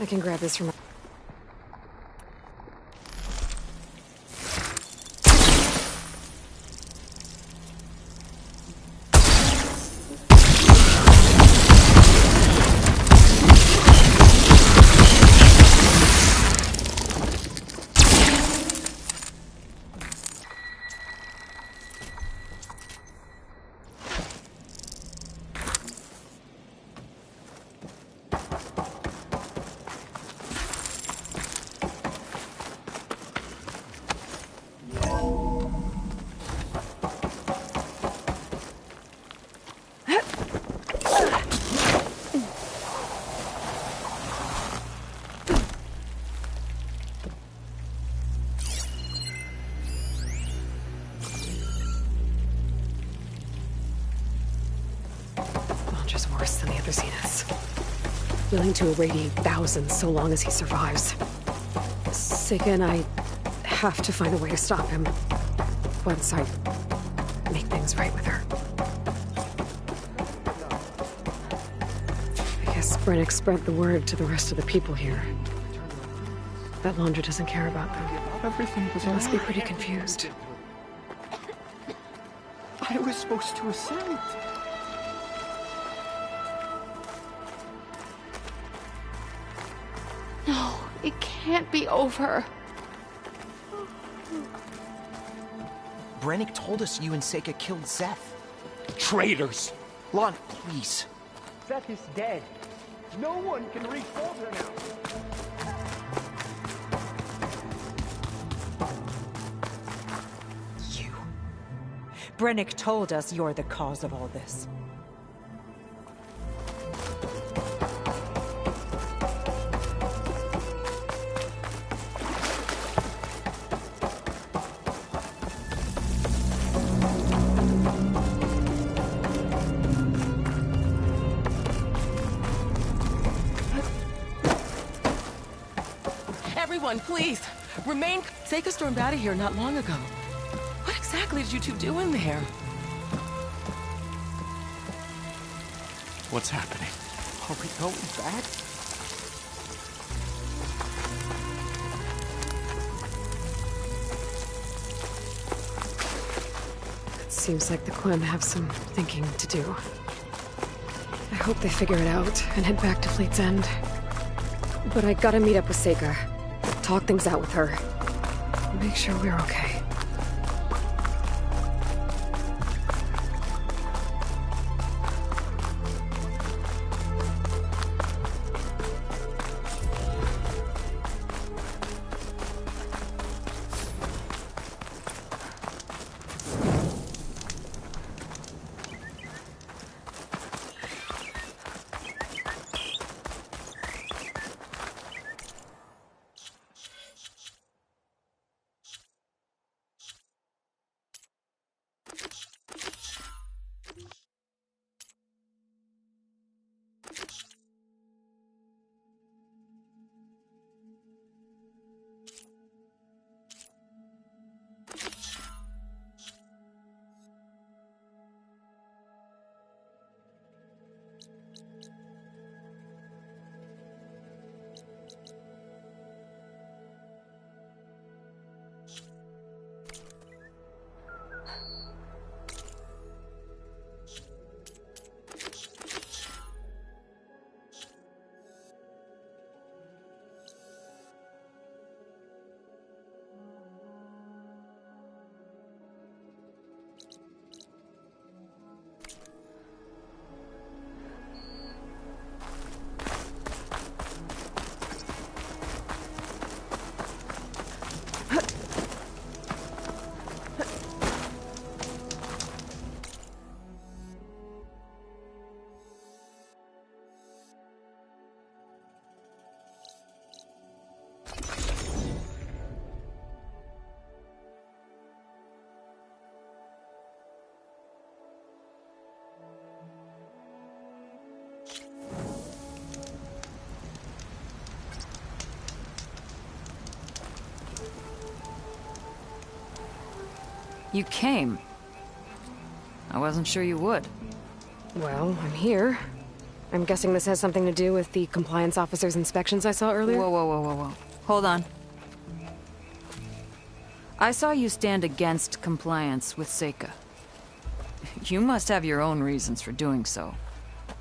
I can grab this from... Worse than the other Zeniths. Willing to irradiate thousands so long as he survives. Seika and I have to find a way to stop him. Once I make things right with her. I guess Brennick spread the word to the rest of the people here. That Laundra doesn't care about them. Everything was They must be pretty confused. I was supposed to ascend. No, it can't be over. Brennick told us you and Seika killed Seth. Traitors! Lon, please. Seth is dead. No one can refold her now. You. Brennick told us you're the cause of all this. Everyone, please, remain... Seika stormed out of here not long ago. What exactly did you two do in there? What's happening? Are we going back? It seems like the Quen have some thinking to do. I hope they figure it out and head back to Fleet's End. But I gotta meet up with Seika. Talk things out with her. Make sure we're okay. You came. I wasn't sure you would. Well, I'm here. I'm guessing this has something to do with the compliance officer's inspections I saw earlier? Whoa. Hold on. I saw you stand against compliance with Seika. You must have your own reasons for doing so.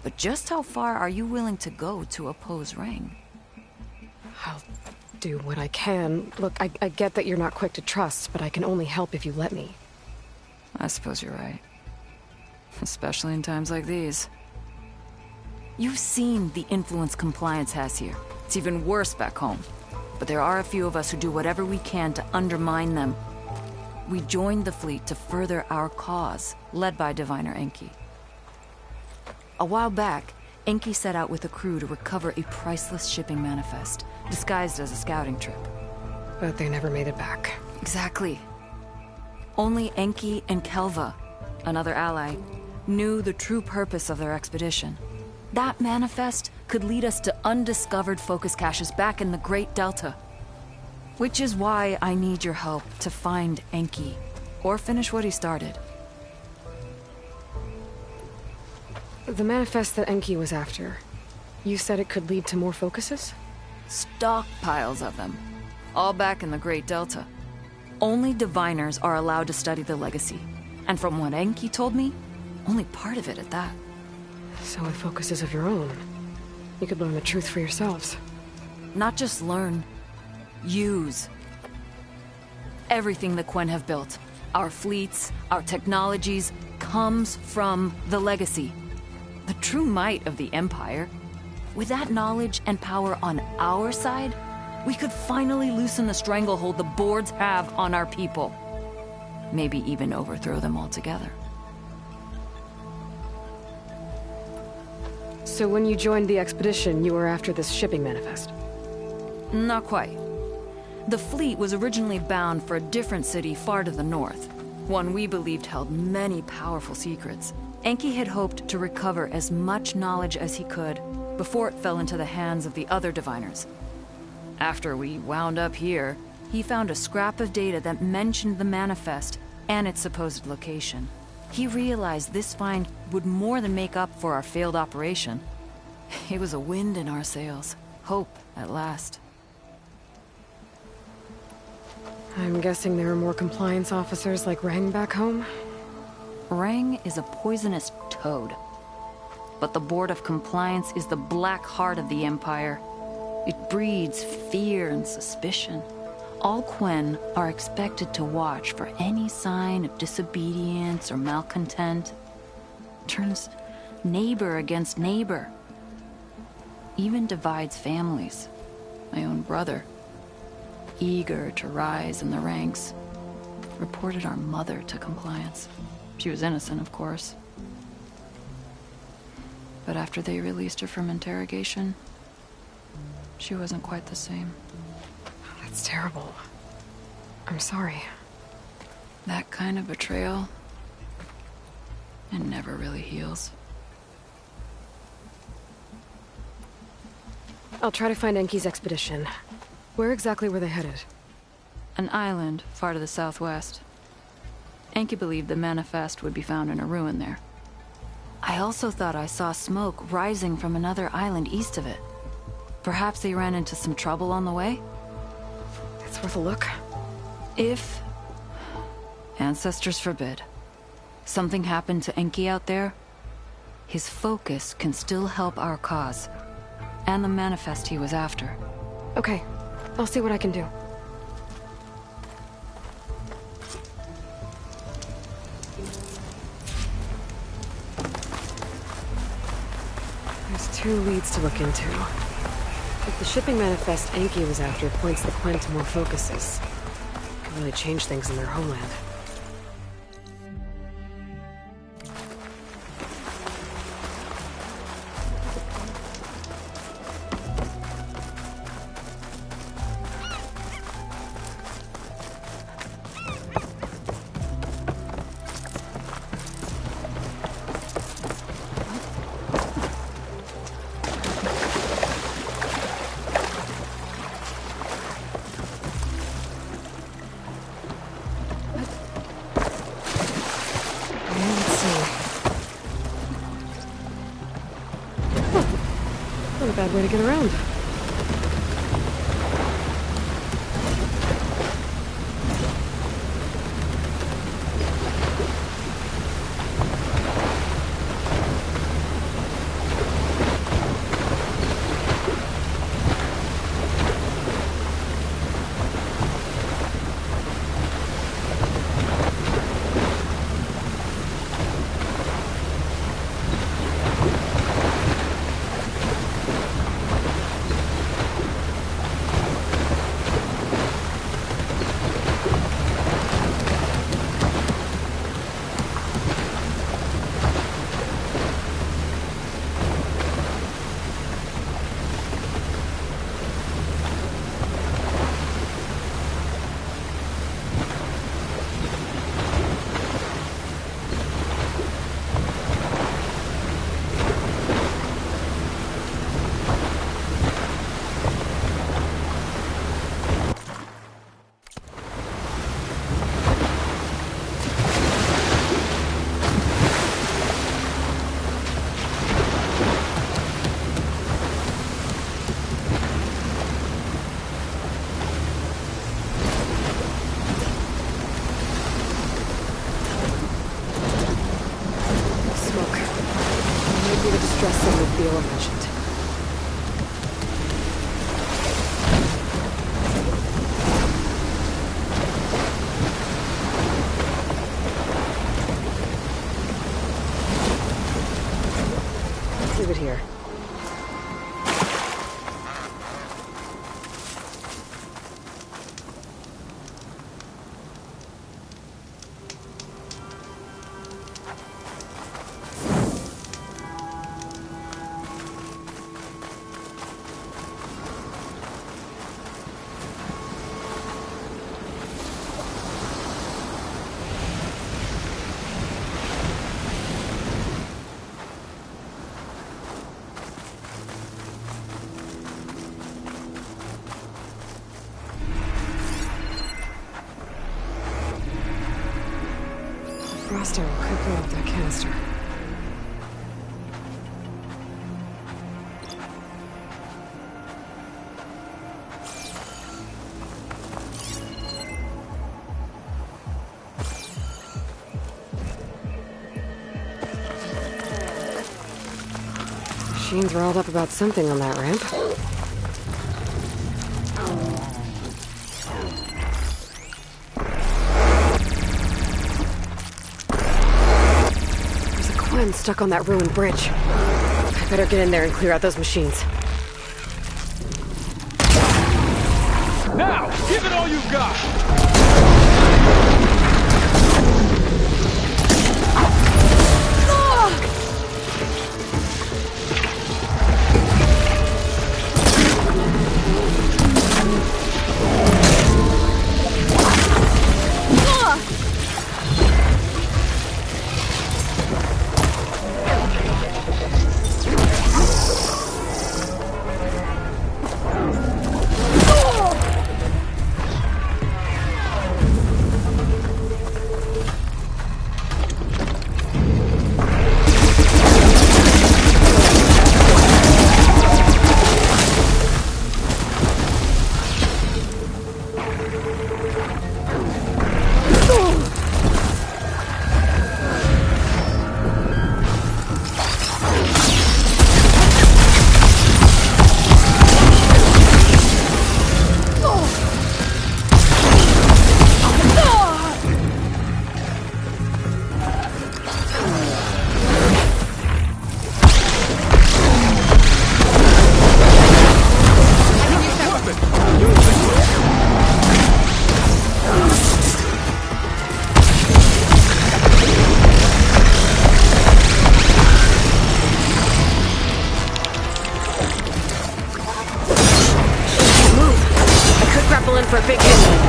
But just how far are you willing to go to oppose Rang? I'll do what I can. Look, I get that you're not quick to trust, but I can only help if you let me. I suppose you're right. Especially in times like these. You've seen the influence compliance has here. It's even worse back home. But there are a few of us who do whatever we can to undermine them. We joined the fleet to further our cause, led by Diviner Enki. A while back, Enki set out with a crew to recover a priceless shipping manifest, disguised as a scouting trip. But they never made it back. Exactly. Only Enki and Kelva, another ally, knew the true purpose of their expedition. That manifest could lead us to undiscovered focus caches back in the Great Delta. Which is why I need your help to find Enki, or finish what he started. The manifest that Enki was after, you said it could lead to more focuses? Stockpiles of them, all back in the Great Delta. Only diviners are allowed to study the legacy, and from what Enki told me, only part of it at that. So with focuses of your own, you could learn the truth for yourselves. Not just learn, use. Everything the Quen have built, our fleets, our technologies, comes from the legacy. The true might of the Empire. With that knowledge and power on our side, we could finally loosen the stranglehold the boards have on our people. Maybe even overthrow them altogether. So when you joined the expedition, you were after this shipping manifest? Not quite. The fleet was originally bound for a different city far to the north, one we believed held many powerful secrets. Enki had hoped to recover as much knowledge as he could before it fell into the hands of the other diviners. After we wound up here, he found a scrap of data that mentioned the manifest and its supposed location. He realized this find would more than make up for our failed operation. It was a wind in our sails. Hope, at last. I'm guessing there are more compliance officers like Rang back home? Rang is a poisonous toad. But the Board of Compliance is the black heart of the Empire. It breeds fear and suspicion. All Quen are expected to watch for any sign of disobedience or malcontent. Turns neighbor against neighbor. Even divides families. My own brother, eager to rise in the ranks, reported our mother to compliance. She was innocent, of course. But after they released her from interrogation, she wasn't quite the same. That's terrible. I'm sorry. That kind of betrayal, it never really heals. I'll try to find Enki's expedition. Where exactly were they headed? An island far to the southwest. Enki believed the manifest would be found in a ruin there. I also thought I saw smoke rising from another island east of it. Perhaps they ran into some trouble on the way? It's worth a look. If, ancestors forbid, something happened to Enki out there, his focus can still help our cause, and the manifest he was after. Okay, I'll see what I can do. There's 2 leads to look into. If the shipping manifest Enki was after points the Quen to more focuses, it could really change things in their homeland. a bad way to get around. Leave it here. Frost arrow could blow up that canister. Machines riled up about something on that ramp. Stuck on that ruined bridge. I better get in there and clear out those machines. Now, give it all you got! For a big hit.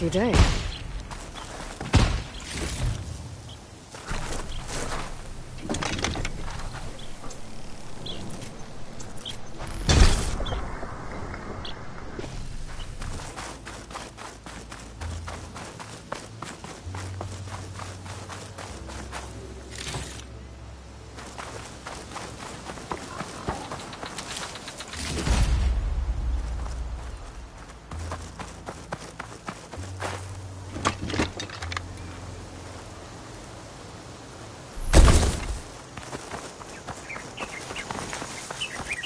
lucky day.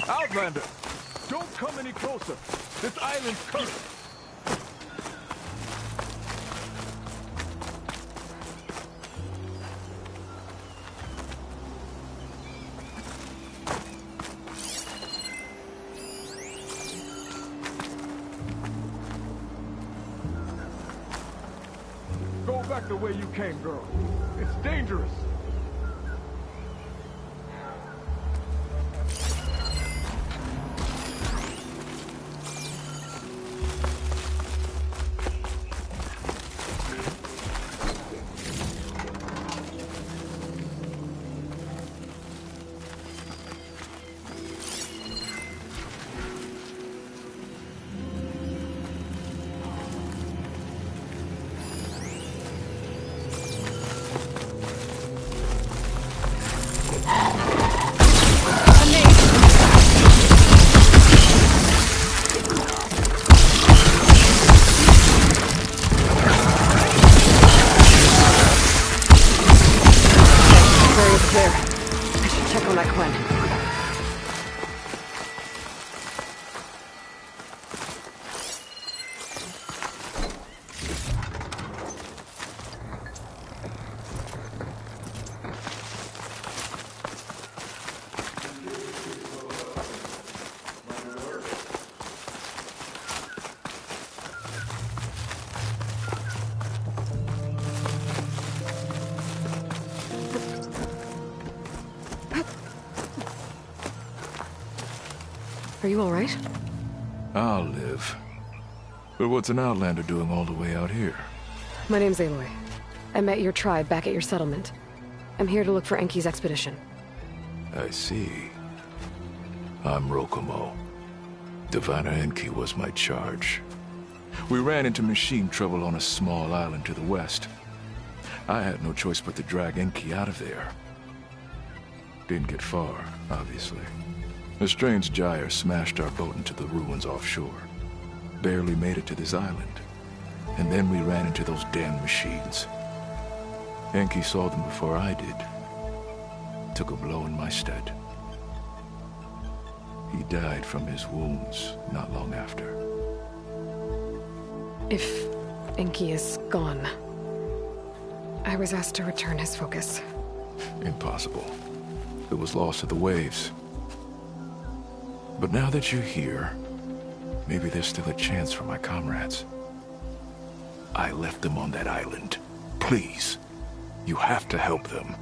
Outlander, don't come any closer. This island's cursed. Go back the way you came, girl. It's dangerous. Are you all right? I'll live. But what's an outlander doing all the way out here? My name's Aloy. I met your tribe back at your settlement. I'm here to look for Enki's expedition. I see. I'm Rokomo. Diviner Enki was my charge. We ran into machine trouble on a small island to the west. I had no choice but to drag Enki out of there. Didn't get far, obviously. A strange gyre smashed our boat into the ruins offshore. Barely made it to this island. And then we ran into those damn machines. Enki saw them before I did. Took a blow in my stead. He died from his wounds not long after. If Enki is gone, I was asked to return his focus. Impossible. It was lost to the waves. But now that you're here, maybe there's still a chance for my comrades. I left them on that island. Please, you have to help them.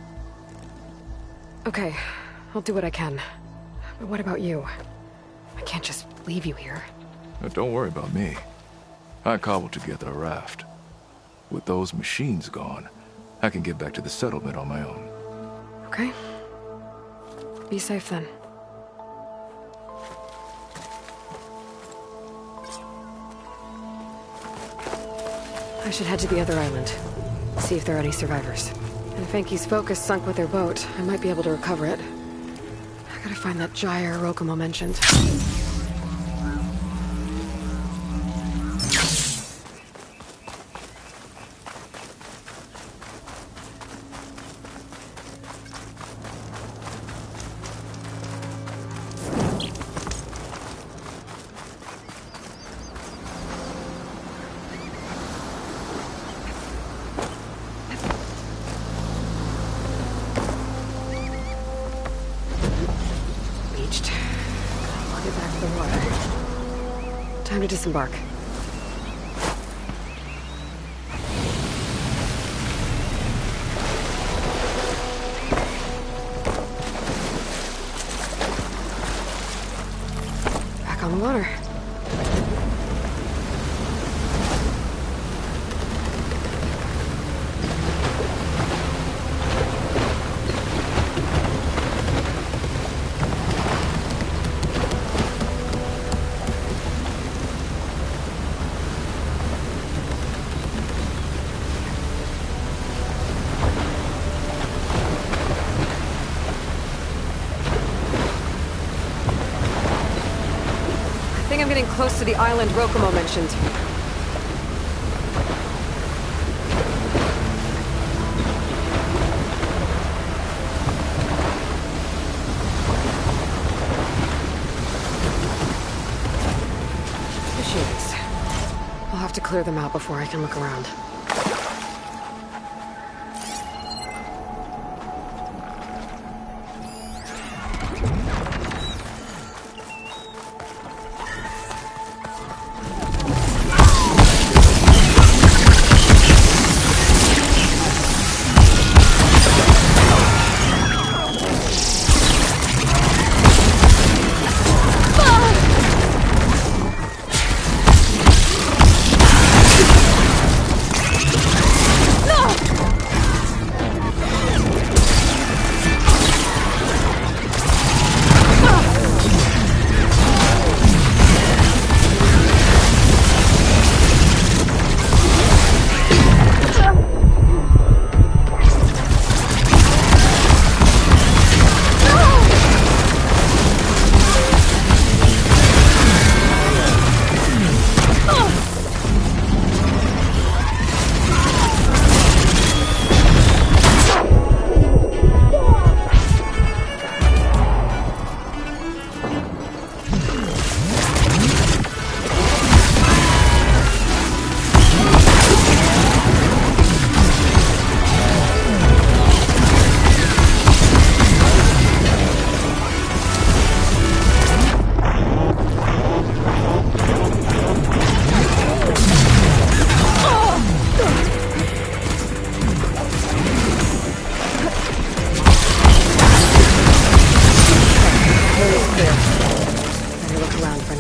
Okay, I'll do what I can. But what about you? I can't just leave you here. Don't worry about me. I cobbled together a raft. With those machines gone, I can get back to the settlement on my own. Okay. Be safe then. I should head to the other island. See if there are any survivors. And if Enki's focus sunk with their boat, I might be able to recover it. I gotta find that gyre Rokomo mentioned. Time to disembark. Back on the water. I'm getting close to the island Rokomo mentioned. Machines. I'll have to clear them out before I can look around.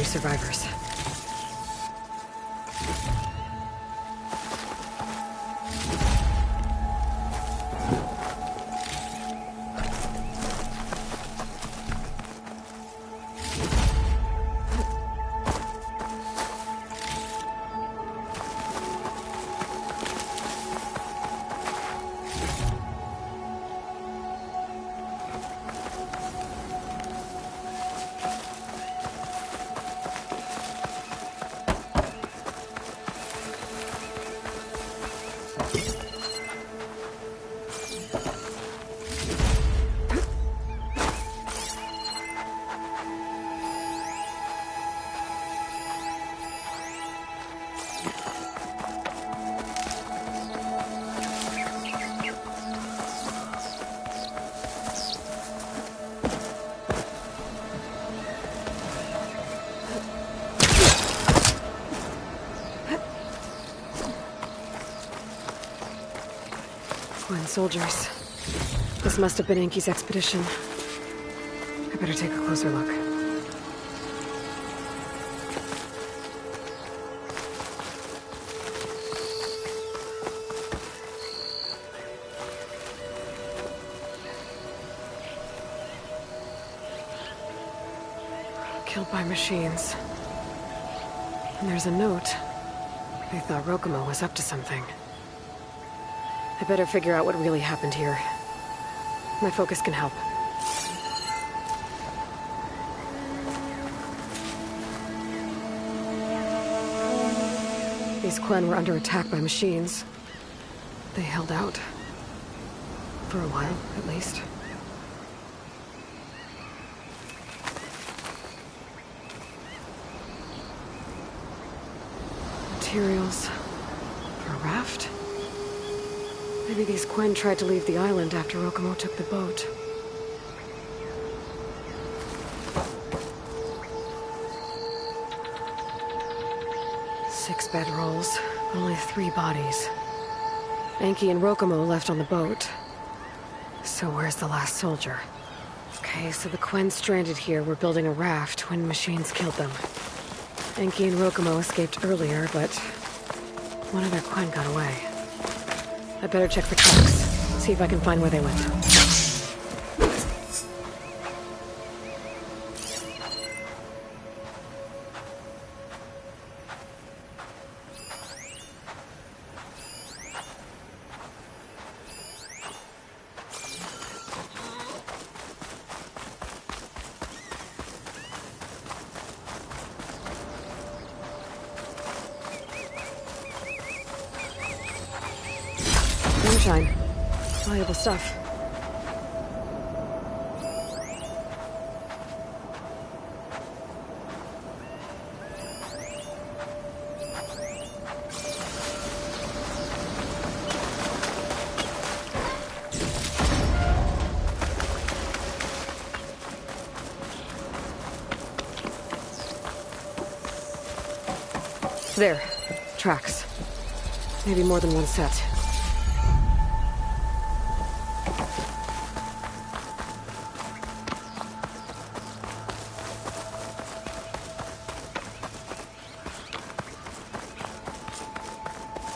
Survivors. Soldiers. This must have been Enki's expedition. I better take a closer look. Killed by machines. And there's a note. They thought Rokomo was up to something. I better figure out what really happened here. My focus can help. These Quen were under attack by machines. They held out. For a while, at least. Materials for a raft? Maybe these Quen tried to leave the island after Rokomo took the boat. Six bedrolls, only 3 bodies. Enki and Rokomo left on the boat. So where's the last soldier? Okay, so the Quen stranded here were building a raft when machines killed them. Enki and Rokomo escaped earlier, but one of their Quen got away. I better check for tracks, see if I can find where they went. Sunshine. Valuable stuff. There. Tracks. Maybe more than one set.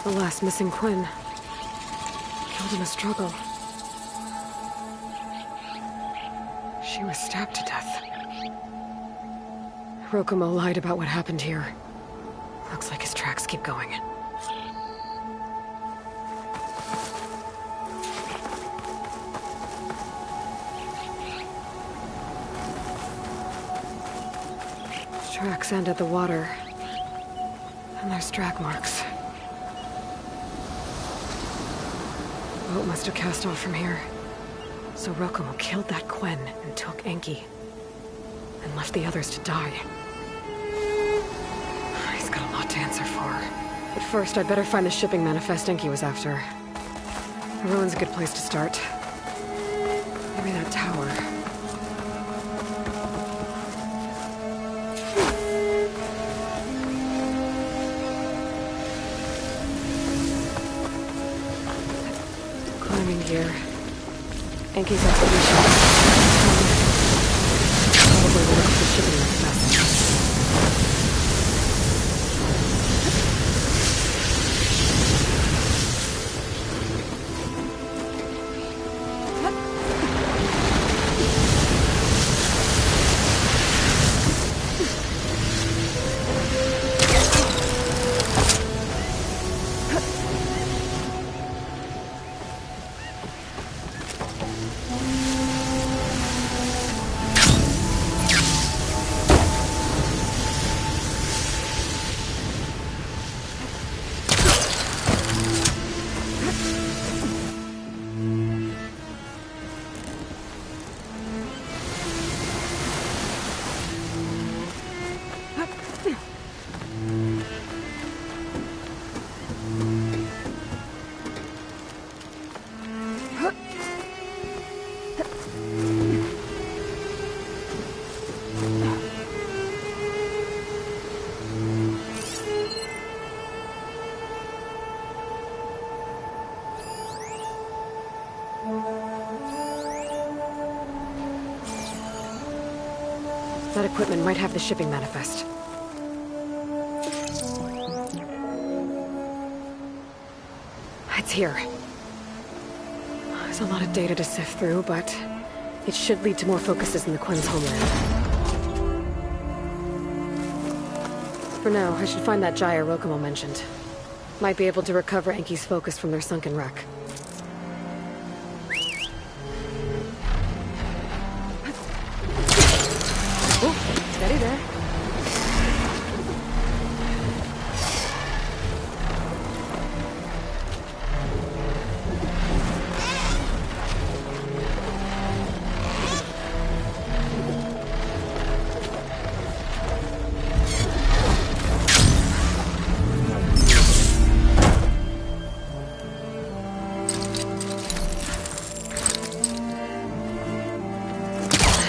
The last missing Quinn. Killed in a struggle. She was stabbed to death. Rokumo lied about what happened here. Looks like his tracks keep going. Tracks end at the water. And there's drag marks. Boat must have cast off from here. So Rokumo killed that Quinn and took Enki. And left the others to die. He's got a lot to answer for. But first, I'd better find the shipping manifest Enki was after. The ruin's a good place to start. Maybe that tower. Climbing gear. Enki's expedition. Probably will look for the shipping manifest. That equipment might have the shipping manifest. It's here. There's a lot of data to sift through, but it should lead to more focuses in the Quinn's homeland. For now, I should find that gyre Rokumo mentioned. Might be able to recover Enki's focus from their sunken wreck. Steady there.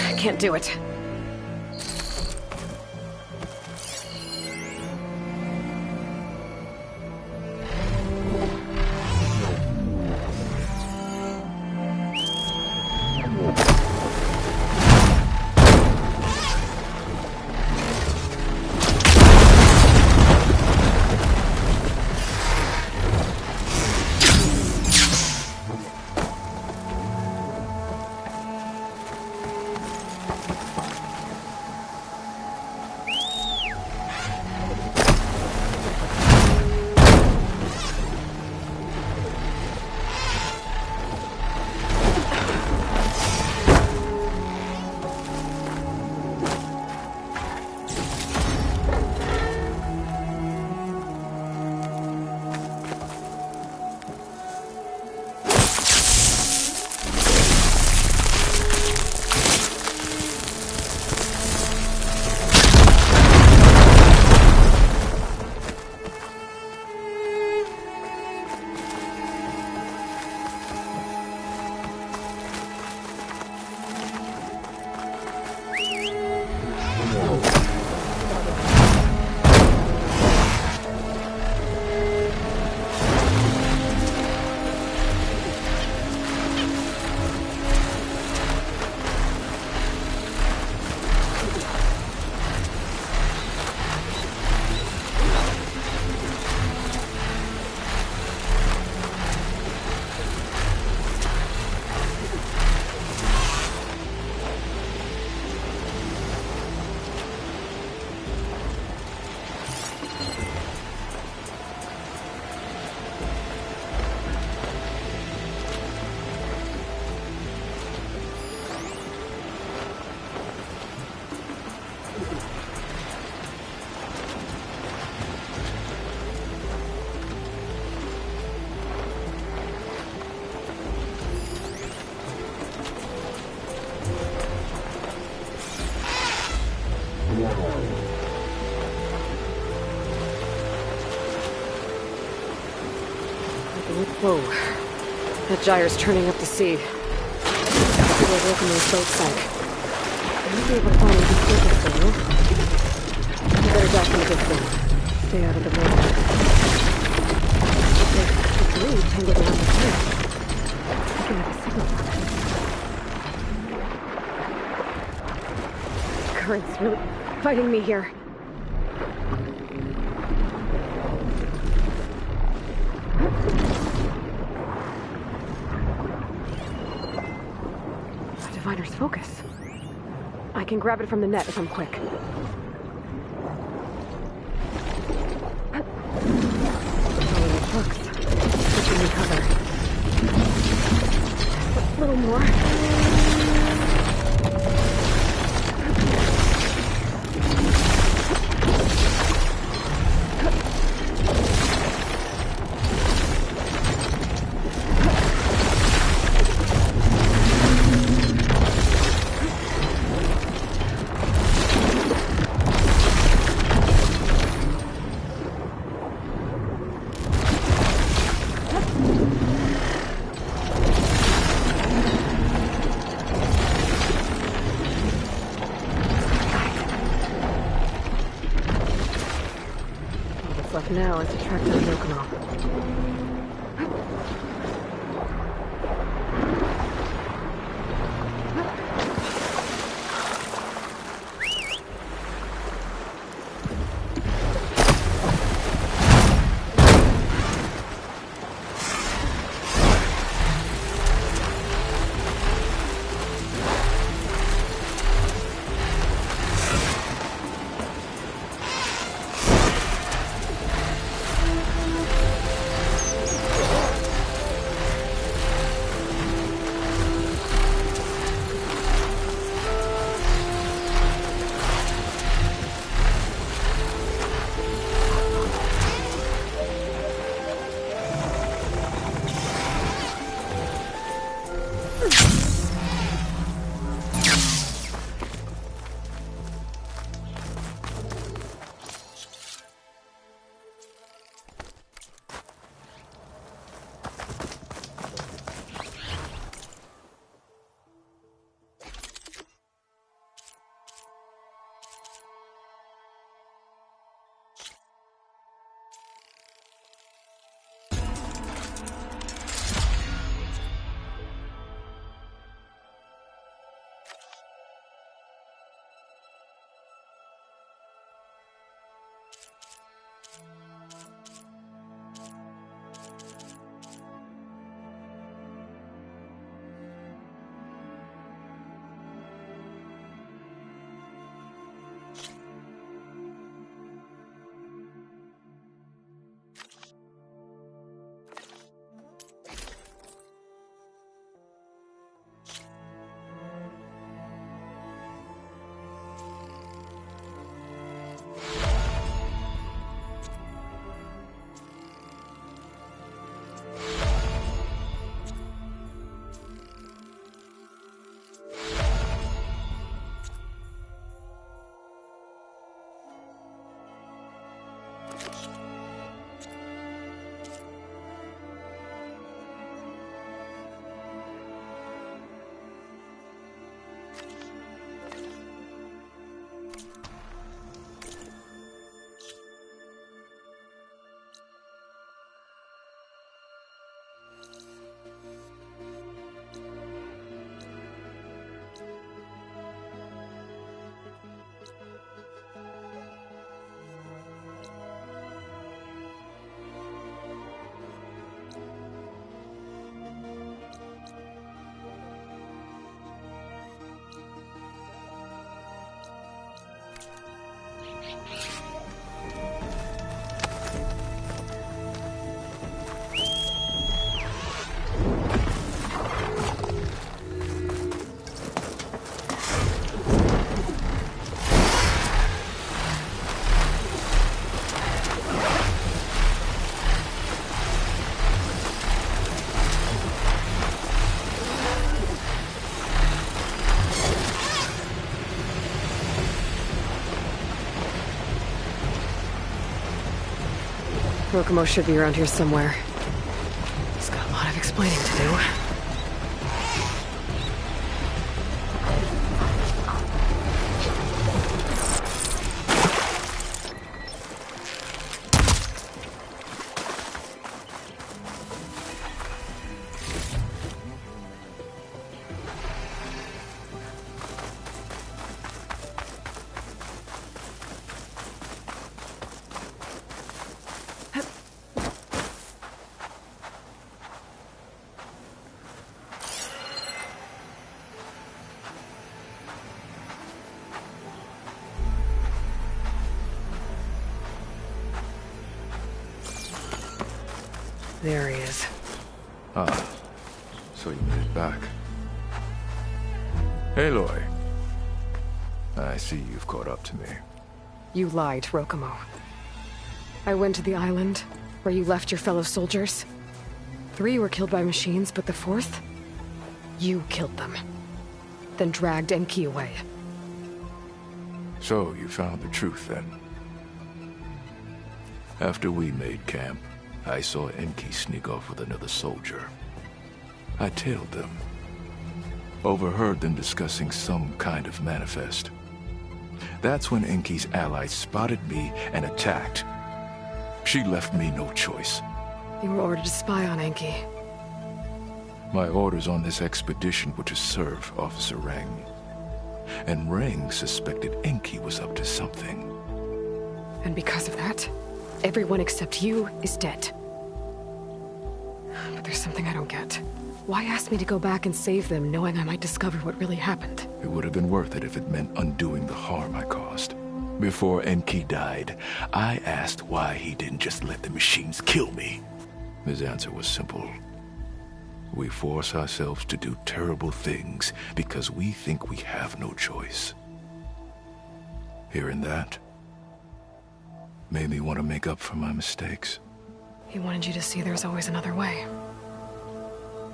I can't do it. gyres churning up the sea. That's where Rokumo's boat sank. I might be able to find anything focused there, no? You better back in the distance. Stay out of the road. There's a blue tangled around the tail. Picking up a signal from it. The current's really fighting me here. Diviner's focus. I can grab it from the net if I'm quick. Following the hooks. Switching me cover. A little more. Now is to track down Rokumo. Rokumo should be around here somewhere. He's got a lot of explaining to do. There he is. Ah, so you made it back. Aloy. I see you've caught up to me. You lied, Rokomo. I went to the island, where you left your fellow soldiers. 3 were killed by machines, but the 4th? You killed them. Then dragged Enki away. So you found the truth, then? After we made camp, I saw Enki sneak off with another soldier. I tailed them. Overheard them discussing some kind of manifest. That's when Enki's allies spotted me and attacked. She left me no choice. You were ordered to spy on Enki. My orders on this expedition were to serve Officer Reng. And Reng suspected Enki was up to something. And because of that, everyone except you is dead. But there's something I don't get. Why ask me to go back and save them, knowing I might discover what really happened? It would have been worth it if it meant undoing the harm I caused. Before Enki died, I asked why he didn't just let the machines kill me. His answer was simple. We force ourselves to do terrible things because we think we have no choice. Hearing that made me want to make up for my mistakes. He wanted you to see there's always another way.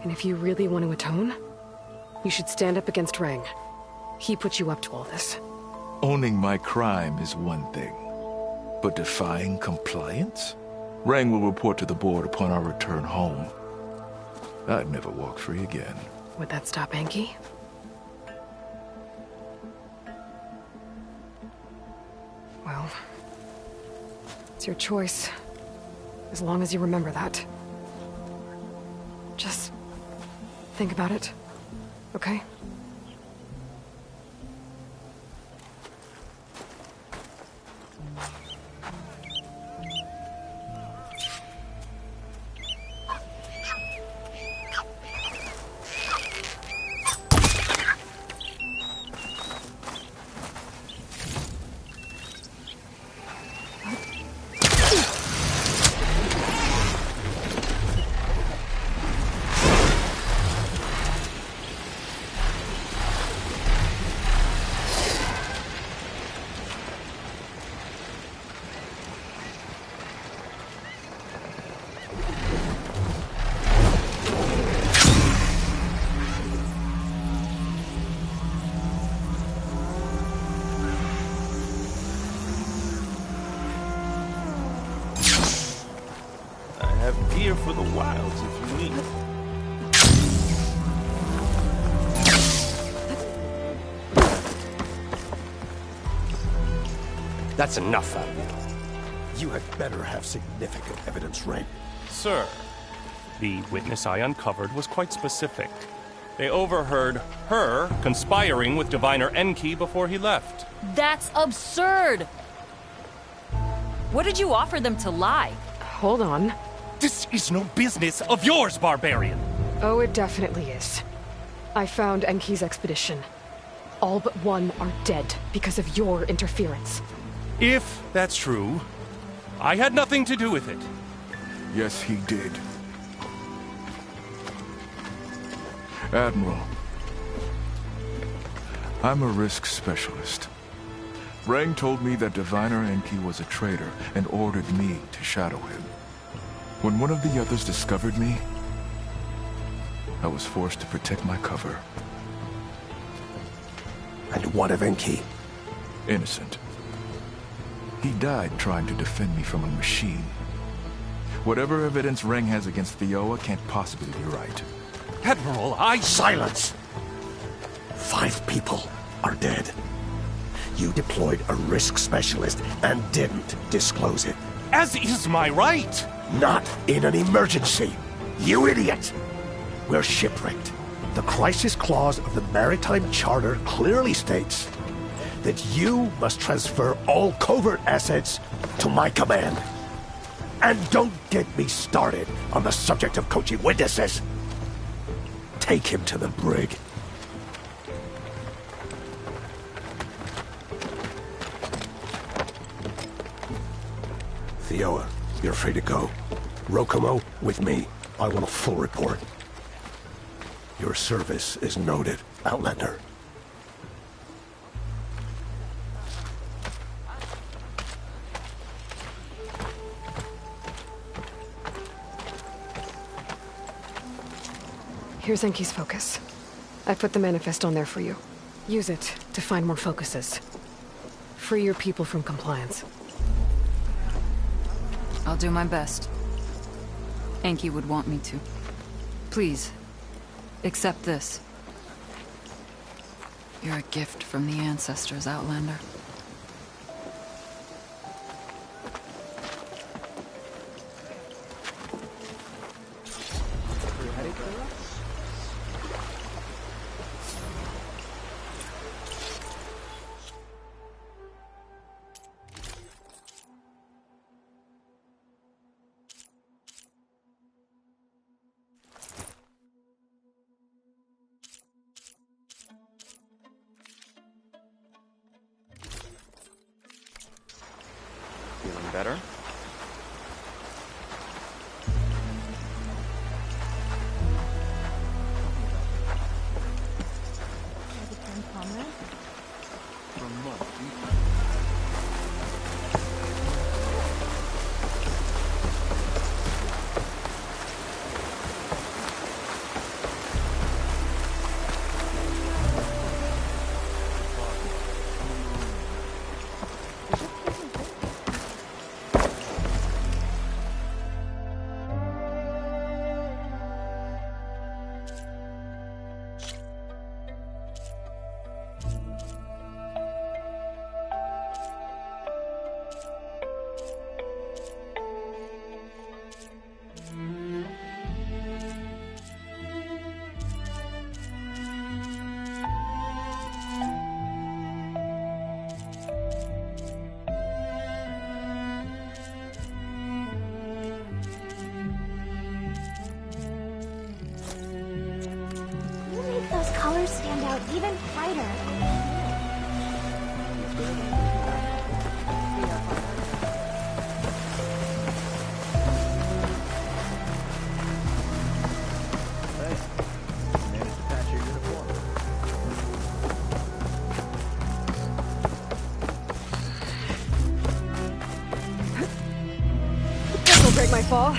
And if you really want to atone, you should stand up against Reng. He put you up to all this. Owning my crime is one thing, but defying compliance? Reng will report to the board upon our return home. I'd never walk free again. Would that stop Enki? Well, it's your choice. As long as you remember that. Just think about it, okay? Here for the wilds if you need. That's enough out of you. You had better have significant evidence, Reng. Sir, the witness I uncovered was quite specific. They overheard her conspiring with Diviner Enki before he left. That's absurd! What did you offer them to lie? Hold on. This is no business of yours, barbarian! Oh, it definitely is. I found Enki's expedition. All but 1 are dead because of your interference. If that's true, I had nothing to do with it. Yes, he did. Admiral, I'm a risk specialist. Reng told me that Diviner Enki was a traitor and ordered me to shadow him. When one of the others discovered me, I was forced to protect my cover. And what of Enki? Innocent. He died trying to defend me from a machine. Whatever evidence Reng has against Thioa can't possibly be right. Admiral, Silence! 5 people are dead. You deployed a risk specialist and didn't disclose it. As is my right! Not in an emergency, you idiot! We're shipwrecked. The crisis clause of the Maritime Charter clearly states that you must transfer all covert assets to my command. And don't get me started on the subject of coaching witnesses. Take him to the brig. Thioa, you're free to go. Rokomo, with me. I want a full report. Your service is noted, Outlander. Here's Enki's focus. I put the manifest on there for you. Use it to find more focuses. Free your people from compliance. I'll do my best. Enki would want me to. Please, accept this. You're a gift from the ancestors, Outlander. Feeling better? Those colors stand out even brighter. This will break my fall.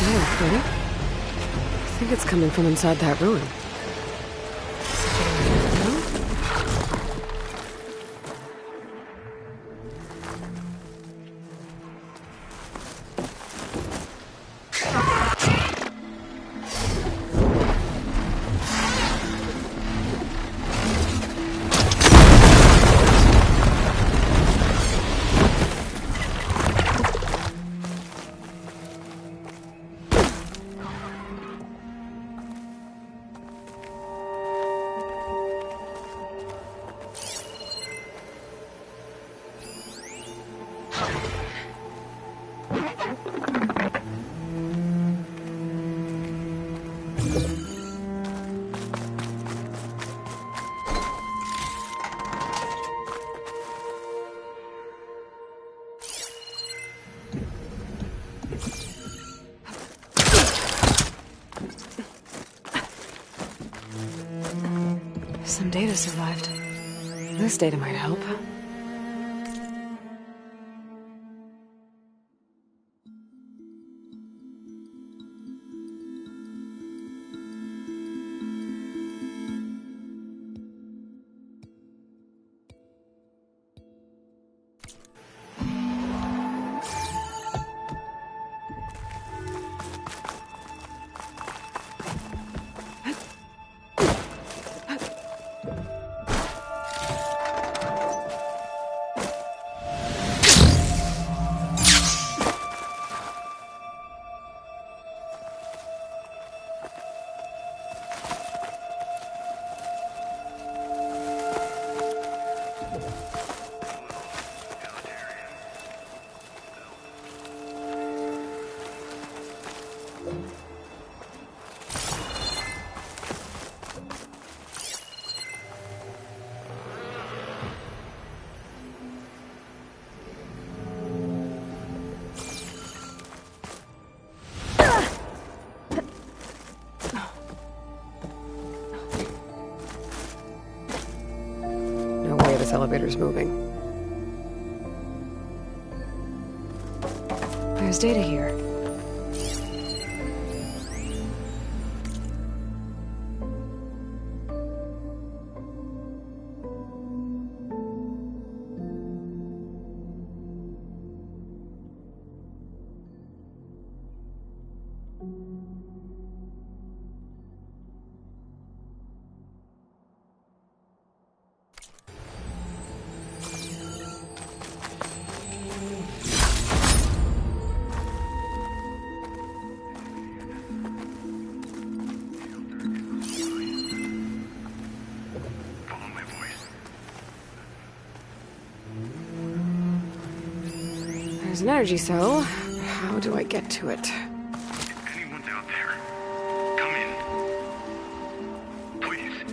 that earthquake? I think it's coming from inside that ruin. Some data survived. This data might help. This elevator's moving. There's data here. There's an energy cell. How do I get to it? If anyone's out there, come in. Please.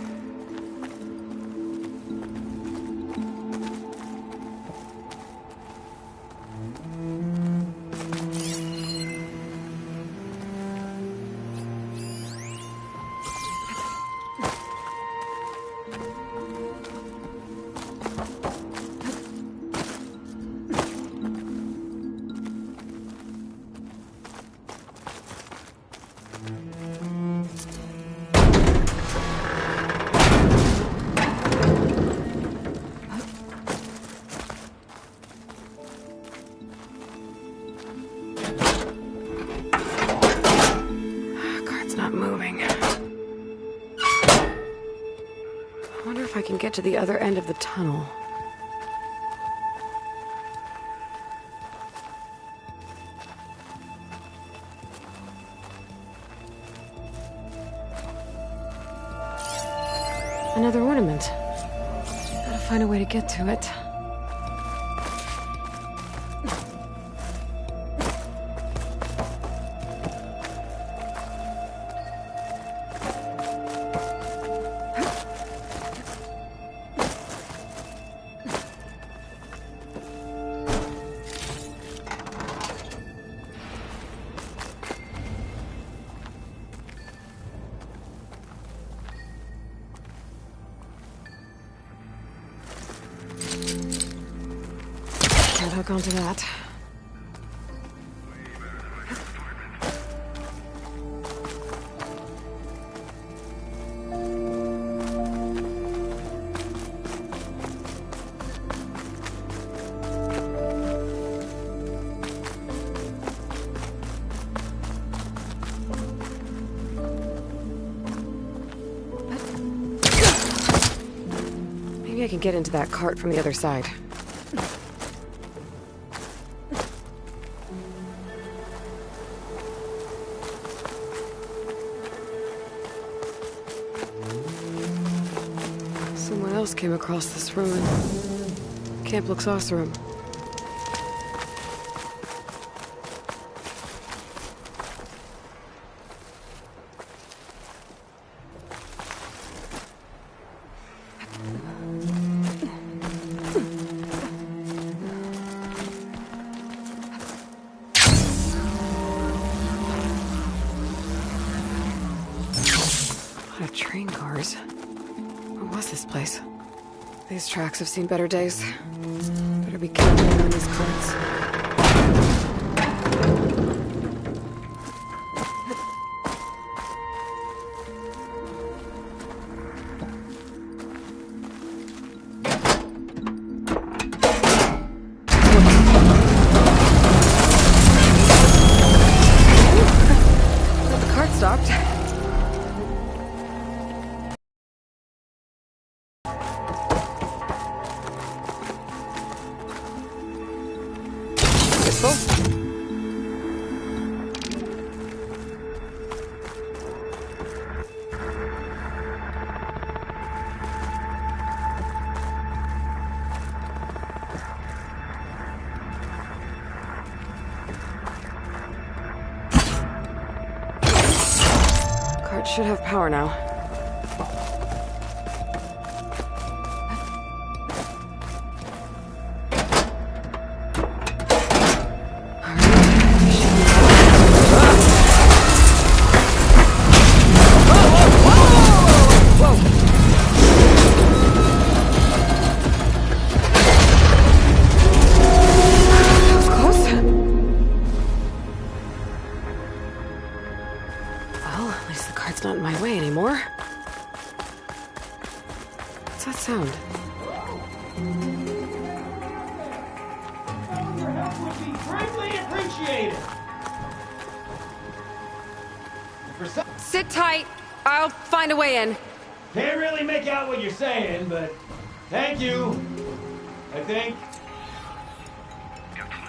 I can get to the other end of the tunnel. Another ornament. Gotta find a way to get to it. Can't hook onto that. I can get into that cart from the other side. Someone else came across this ruin. Camp looks awesome. Train cars. What was this place? These tracks have seen better days. Better be careful on these carts. The cart stopped. Cart should have power now. Not in my way anymore. What's that sound? Your help would be greatly appreciated. Sit tight. I'll find a way in. Can't really make out what you're saying, but thank you. I think.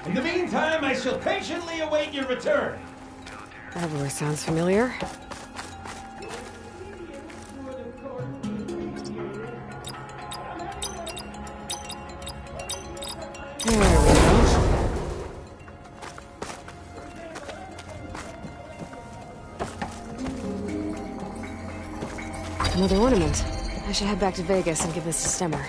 In the meantime, I shall patiently await your return. That voice sounds familiar. There we go. Another ornament. I should head back to Vegas and give this to Stemmer.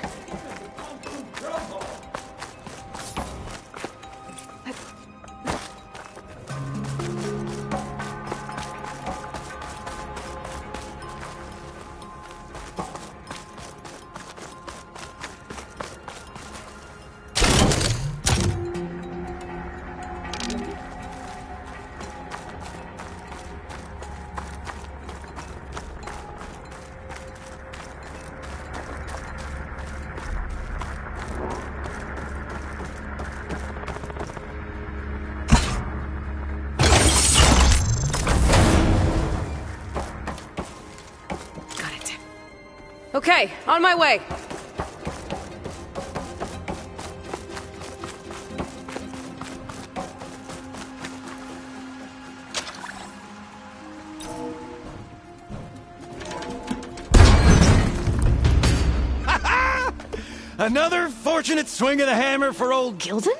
Okay, on my way. Another fortunate swing of the hammer for old Gildan?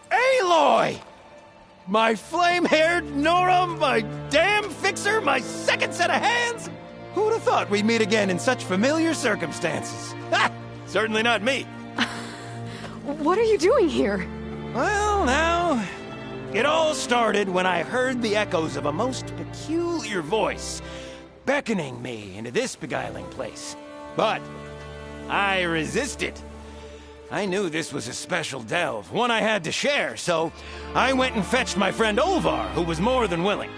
Aloy! My flame-haired Nora, my damn fixer, my second set of hands! Who'd have thought we'd meet again in such familiar circumstances? Ha! Certainly not me. What are you doing here? Well, now, it all started when I heard the echoes of a most peculiar voice beckoning me into this beguiling place. But I resisted. I knew this was a special delve, one I had to share, so I went and fetched my friend Olvar, who was more than willing.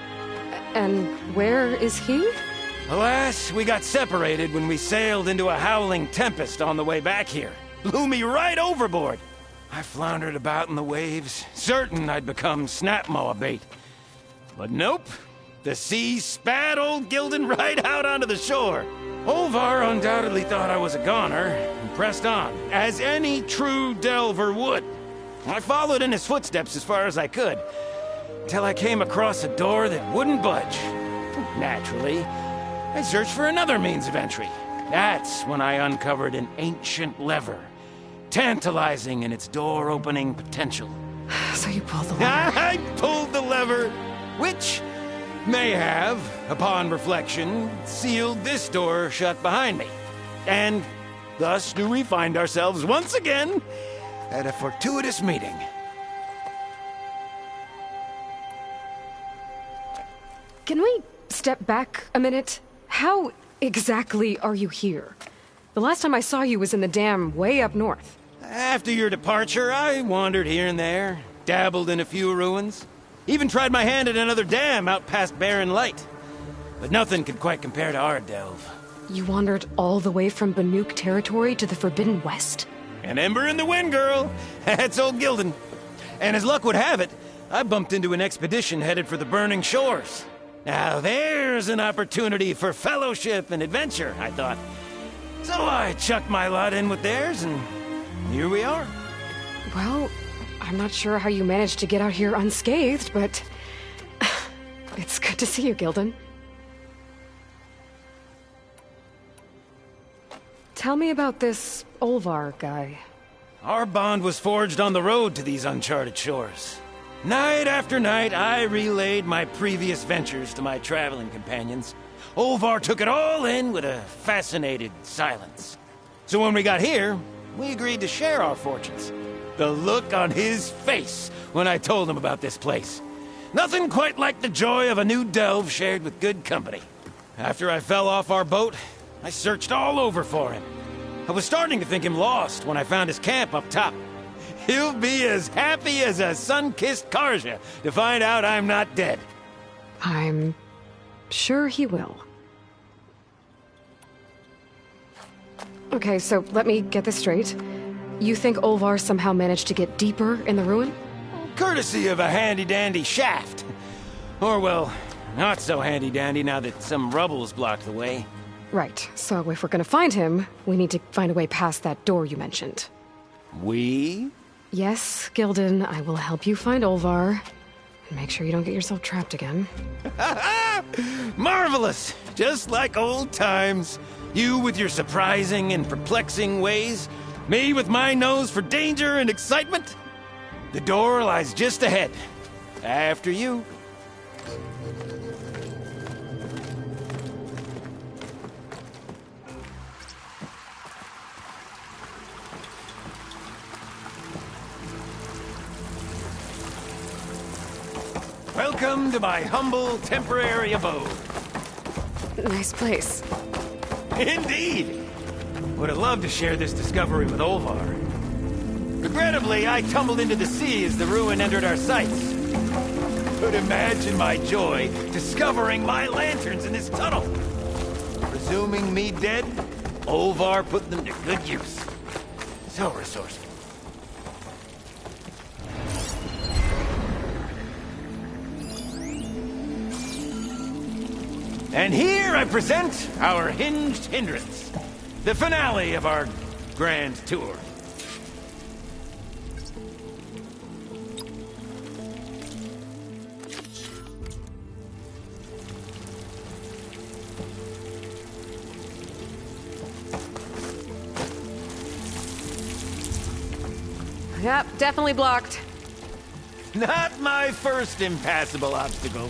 And where is he? Alas, we got separated when we sailed into a howling tempest on the way back here. Blew me right overboard. I floundered about in the waves, certain I'd become snapmaw bait. But nope, the sea spat old Gildan right out onto the shore. Olvar undoubtedly thought I was a goner, and pressed on, as any true delver would. I followed in his footsteps as far as I could, till I came across a door that wouldn't budge. Naturally, I searched for another means of entry. That's when I uncovered an ancient lever, tantalizing in its door-opening potential. So you pulled the lever. I pulled the lever, which may have, upon reflection, sealed this door shut behind me. And thus do we find ourselves once again at a fortuitous meeting. Can we step back a minute? How exactly are you here? The last time I saw you was in the dam way up north. After your departure, I wandered here and there, dabbled in a few ruins, even tried my hand at another dam out past Barren Light. But nothing could quite compare to our delve. You wandered all the way from Banuk territory to the Forbidden West? An ember in the wind, girl. That's old Gildan. And as luck would have it, I bumped into an expedition headed for the Burning Shores. Now there's an opportunity for fellowship and adventure, I thought. So I chucked my lot in with theirs, and here we are. Well, I'm not sure how you managed to get out here unscathed, but it's good to see you, Gildan. Tell me about this Olvar guy. Our bond was forged on the road to these uncharted shores. Night after night, I relayed my previous ventures to my traveling companions. Olvar took it all in with a fascinated silence. So when we got here, we agreed to share our fortunes. The look on his face when I told him about this place. Nothing quite like the joy of a new delve shared with good company. After I fell off our boat, I searched all over for him. I was starting to think him lost when I found his camp up top. He'll be as happy as a sun-kissed Karja to find out I'm not dead. I'm sure he will. Okay, so let me get this straight. You think Olvar somehow managed to get deeper in the ruin? Courtesy of a handy-dandy shaft. Or, well, not so handy-dandy now that some rubble's blocked the way. Right, so if we're gonna find him, we need to find a way past that door you mentioned. We? Yes, Gildan, I will help you find Olvar. And make sure you don't get yourself trapped again. Marvelous! Just like old times. You with your surprising and perplexing ways. Me with my nose for danger and excitement. The door lies just ahead. After you. Welcome to my humble, temporary abode. Nice place. Indeed! Would have loved to share this discovery with Olvar. Regrettably, I tumbled into the sea as the ruin entered our sights. But imagine my joy discovering my lanterns in this tunnel. Presuming me dead, Olvar put them to good use. So resourceful. And here I present our hinged hindrance, the finale of our grand tour. Yep, definitely blocked. Not my first impassable obstacle.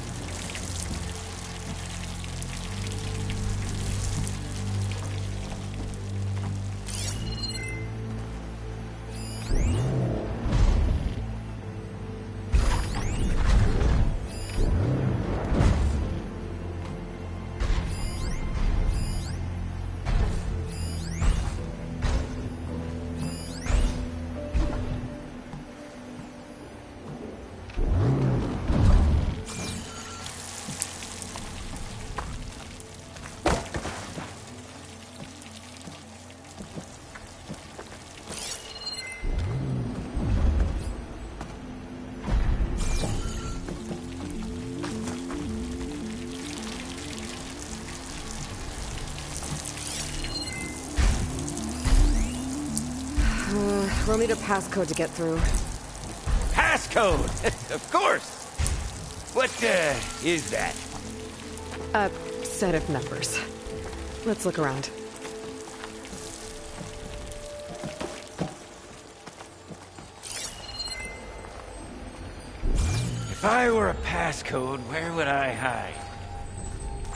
we'll need a passcode to get through. Passcode! Of course! What, is that? A set of numbers. Let's look around. If I were a passcode, where would I hide?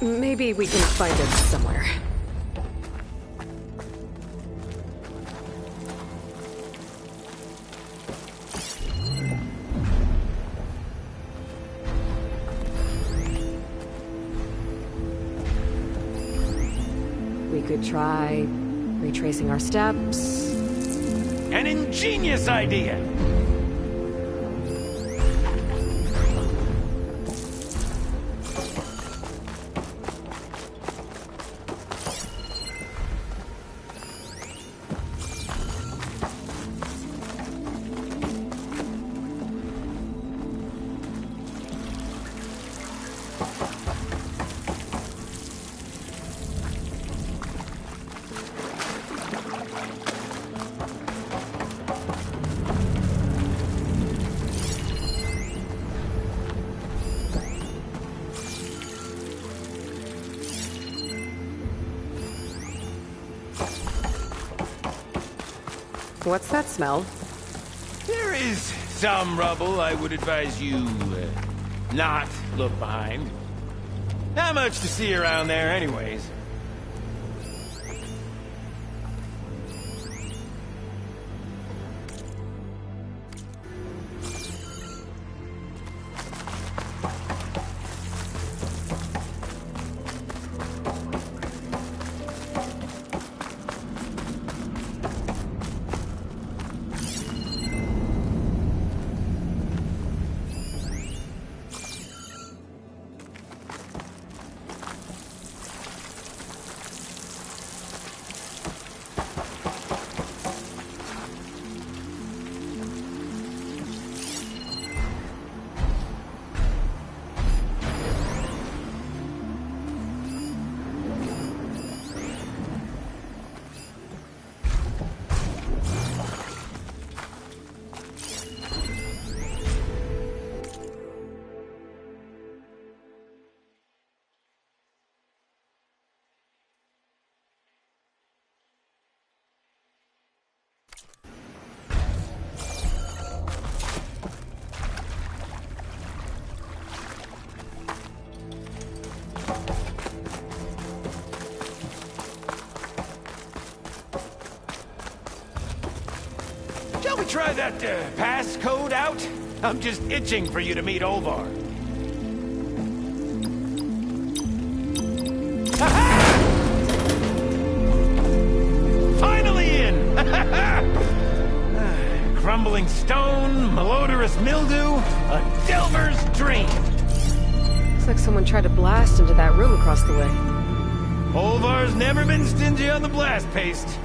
Maybe we can find it somewhere. We could try retracing our steps. An ingenious idea! What's that smell? There is some rubble. I would advise you not look behind. Not much to see around there anyways. Shall we try that passcode out? I'm just itching for you to meet Olvar. Finally in! Crumbling stone, malodorous mildew, a delver's dream. Looks like someone tried to blast into that room across the way. Olvar's never been stingy on the blast paste.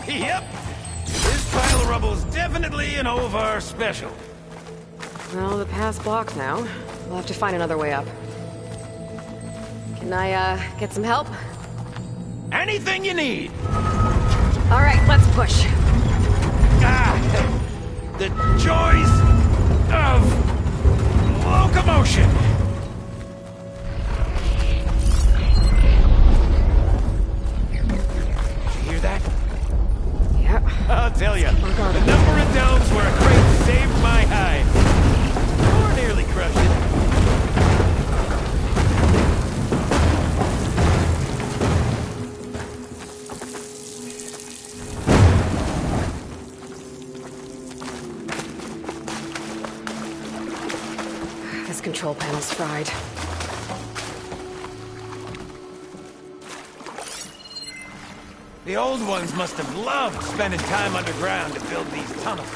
Yep. This pile of rubble's definitely an Olvar special. Well, the path's blocked now. We'll have to find another way up. Can I, get some help? Anything you need. All right, let's push. The joys of locomotion. I'll tell you, the number of delves where a crate saved my hide. Or nearly crushed it. This control panel's fried. The old ones must have loved spending time underground to build these tunnels.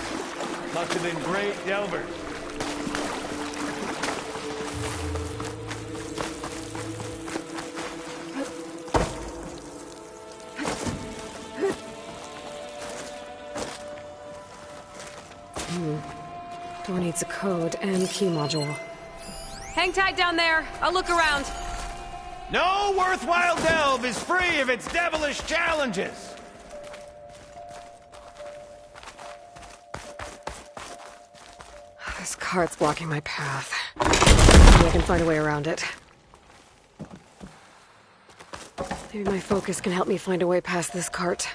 Must have been great delvers. Door needs a code and key module. Hang tight down there. I'll look around. No worthwhile delve is free of its devilish challenges. This cart's blocking my path. Maybe I can find a way around it. Maybe my focus can help me find a way past this cart.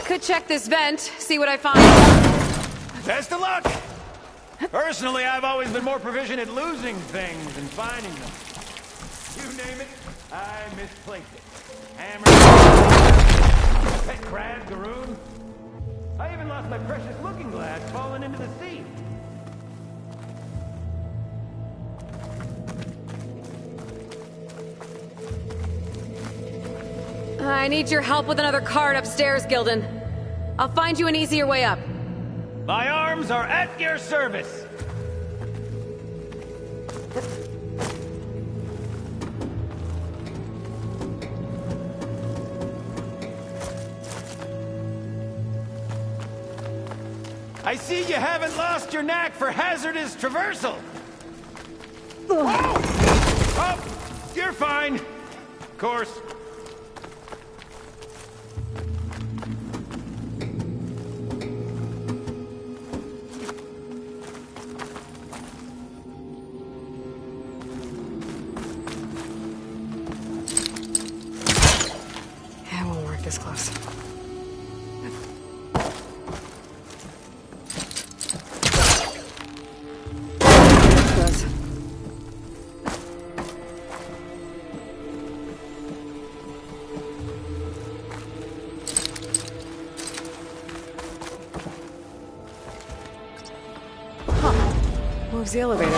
Could check this vent, see what I find. Best of luck! Personally, I've always been more proficient at losing things than finding them. You name it, I misplaced it. Hammer, pet crab, garoon. I even lost my precious looking glass falling into the sea. I need your help with another cart upstairs, Gildan. I'll find you an easier way up. My arms are at your service. I see you haven't lost your knack for hazardous traversal. Oh, you're fine. Of course. This close. Does. Huh. Moves the elevator.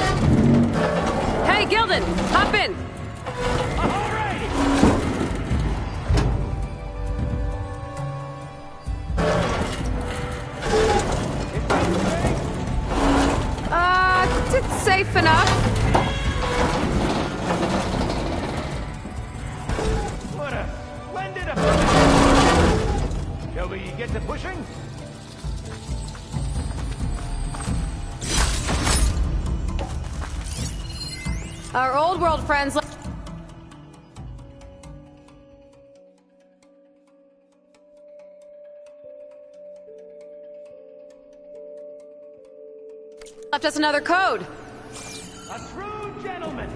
Hey, Gildan! Hop in! It's safe enough. What a splendid approach. Shall we get to pushing? Our old world friends left us another code. A true gentleman.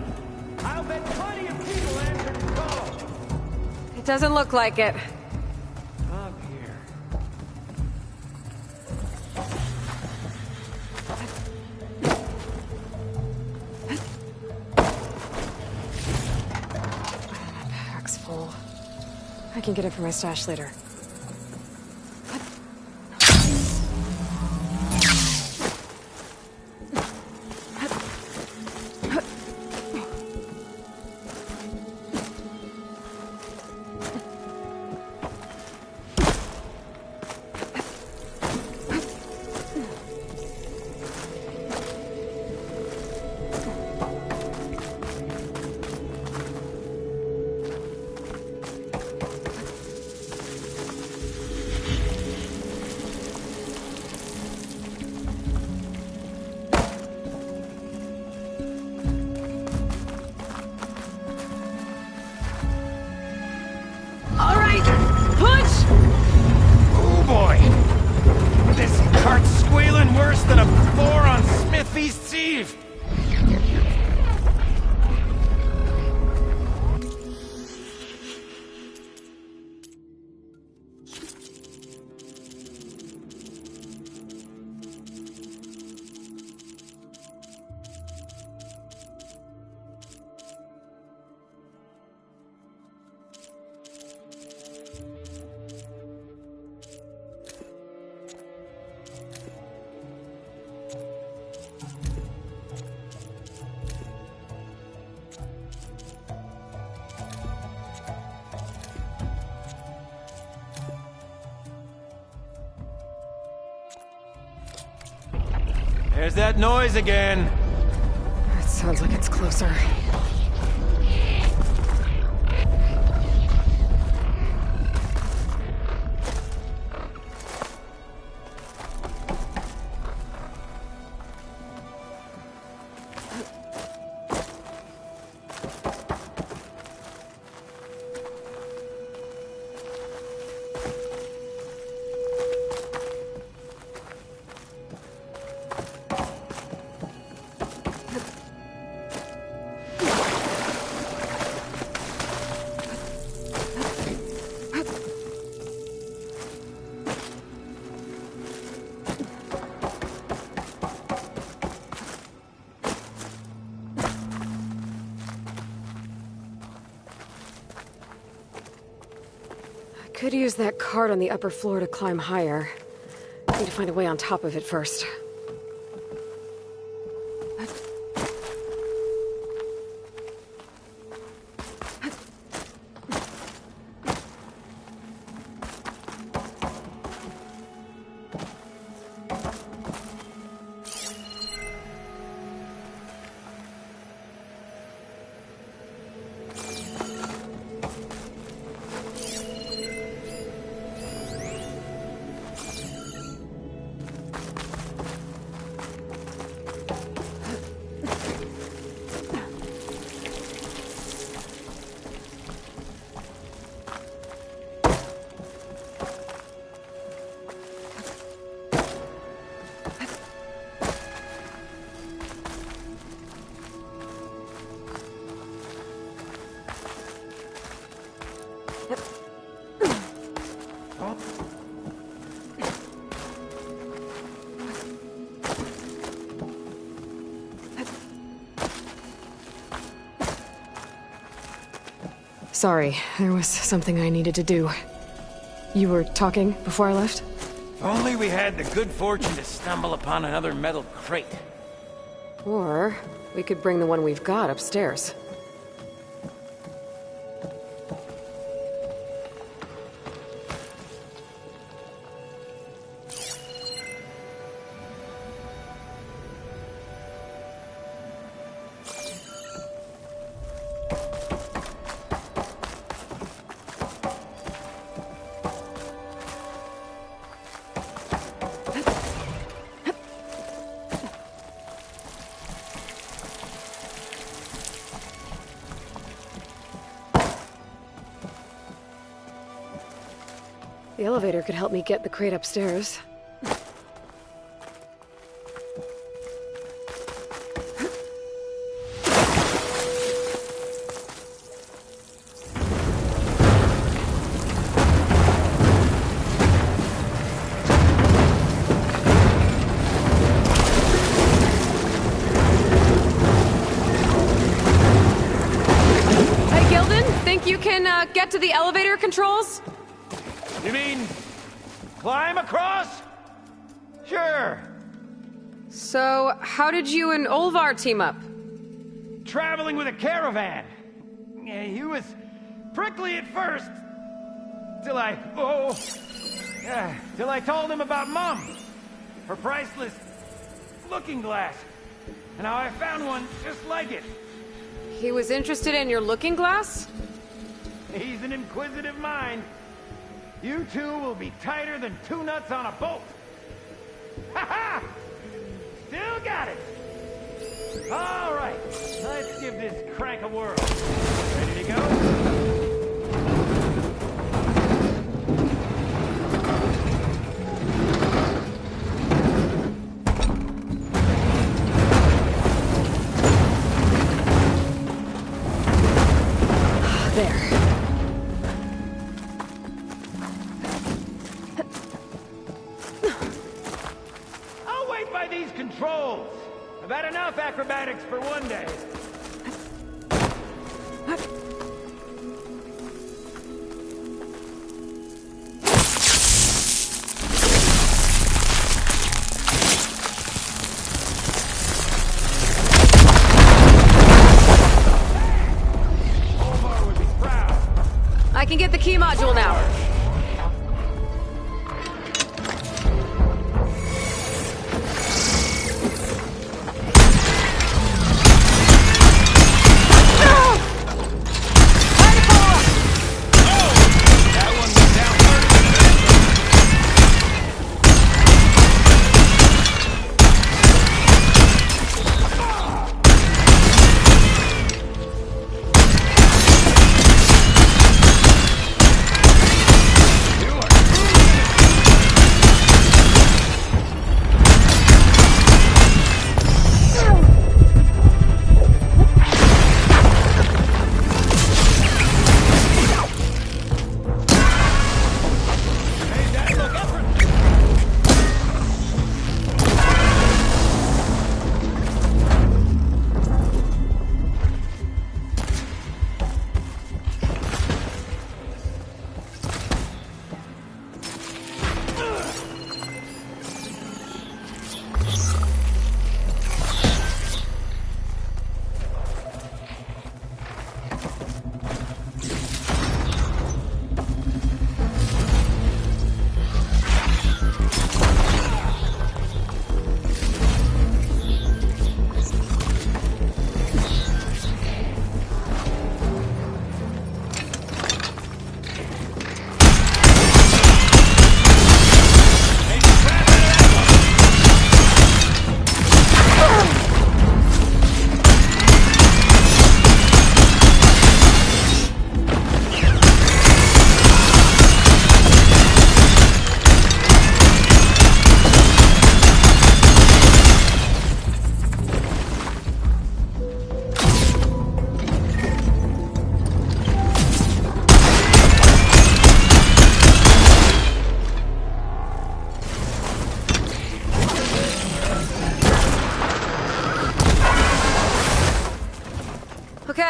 I'll bet plenty of people answered his call. It doesn't look like it. Up here. My pack's full. I can get it from my stash later. There's that noise again. It sounds like it's closer. Could use that cart on the upper floor to climb higher. Need to find a way on top of it first. Sorry, there was something I needed to do. You were talking before I left? If only we had the good fortune to stumble upon another metal crate. Or we could bring the one we've got upstairs. The elevator could help me get the crate upstairs. Hey, Gilden, think you can get to the elevator controls? You mean climb across? Sure. So, how did you and Olvar team up? Traveling with a caravan. Yeah, he was prickly at first. Till I told him about Mom. Her priceless looking glass. And how I found one just like it. He was interested in your looking glass? He's an inquisitive mind. You two will be tighter than two nuts on a bolt. Ha ha! Still got it. All right, let's give this crank a whirl. Ready to go? Controls! I've had enough acrobatics for one day. Olvar would be proud. I can get the key module now.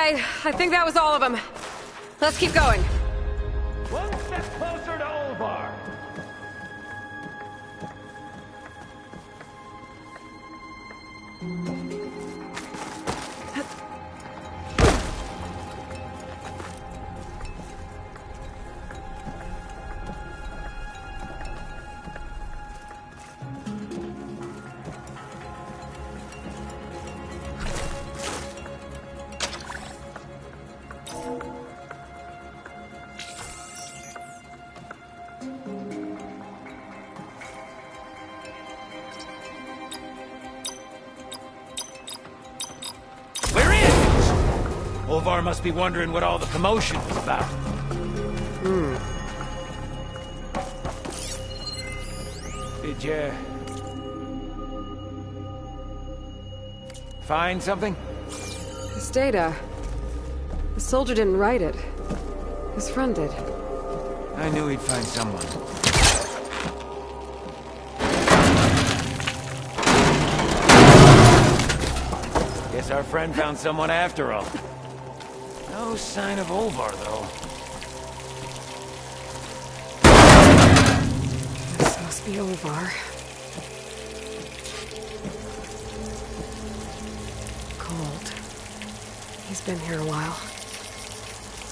Okay, I think that was all of them. Let's keep going. One step closer to Olvar. Olvar must be wondering what all the commotion was about. Did you find something? This data. The soldier didn't write it. His friend did. I knew he'd find someone. Guess our friend found someone after all. No sign of Olvar, though. This must be Olvar. Cold. He's been here a while.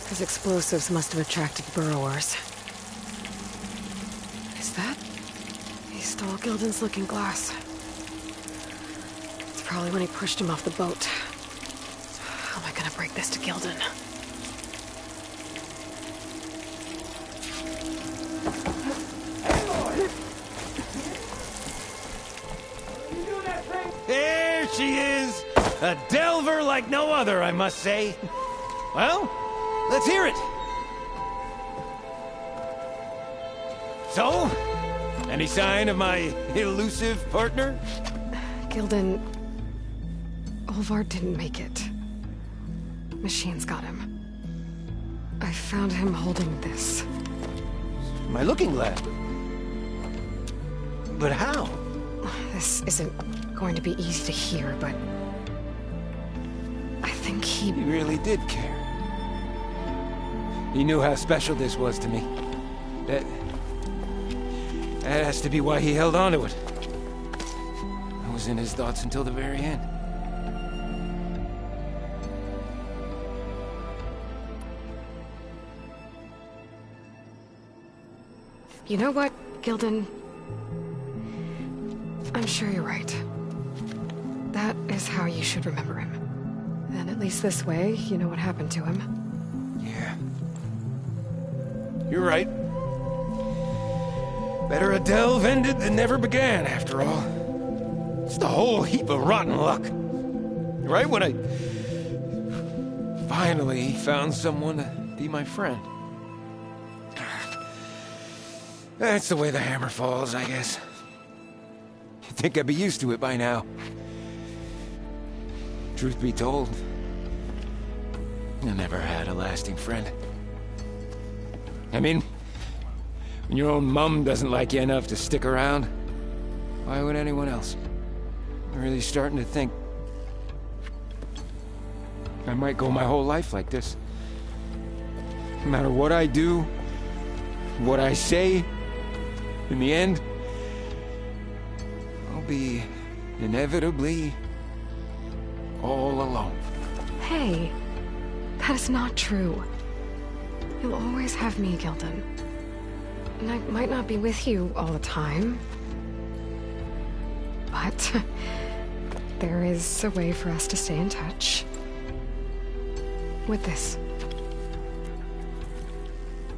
His explosives must have attracted burrowers. Is that? He stole Gildan's looking glass. It's probably when he pushed him off the boat. How am I gonna break this to Gildan? There she is! A delver like no other, I must say. Well, let's hear it. So, any sign of my elusive partner? Gildan... Olvar didn't make it. Machines got him. I found him holding this. My looking glass. But how? This isn't going to be easy to hear, but... I think he really did care. He knew how special this was to me. That has to be why he held on to it. I was in his thoughts until the very end. You know what, Gildan? I'm sure you're right. That is how you should remember him. And at least this way, you know what happened to him. Yeah. You're right. Better a delve ended than never began, after all. Just a whole heap of rotten luck. Right when I finally found someone to be my friend. That's the way the hammer falls, I guess. You'd think I'd be used to it by now. Truth be told, I never had a lasting friend. I mean, when your own mum doesn't like you enough to stick around, why would anyone else? I'm really starting to think I might go my whole life like this. No matter what I do, what I say, in the end, I'll be inevitably all alone. Hey, that is not true. You'll always have me, Gildan. And I might not be with you all the time. But there is a way for us to stay in touch. With this.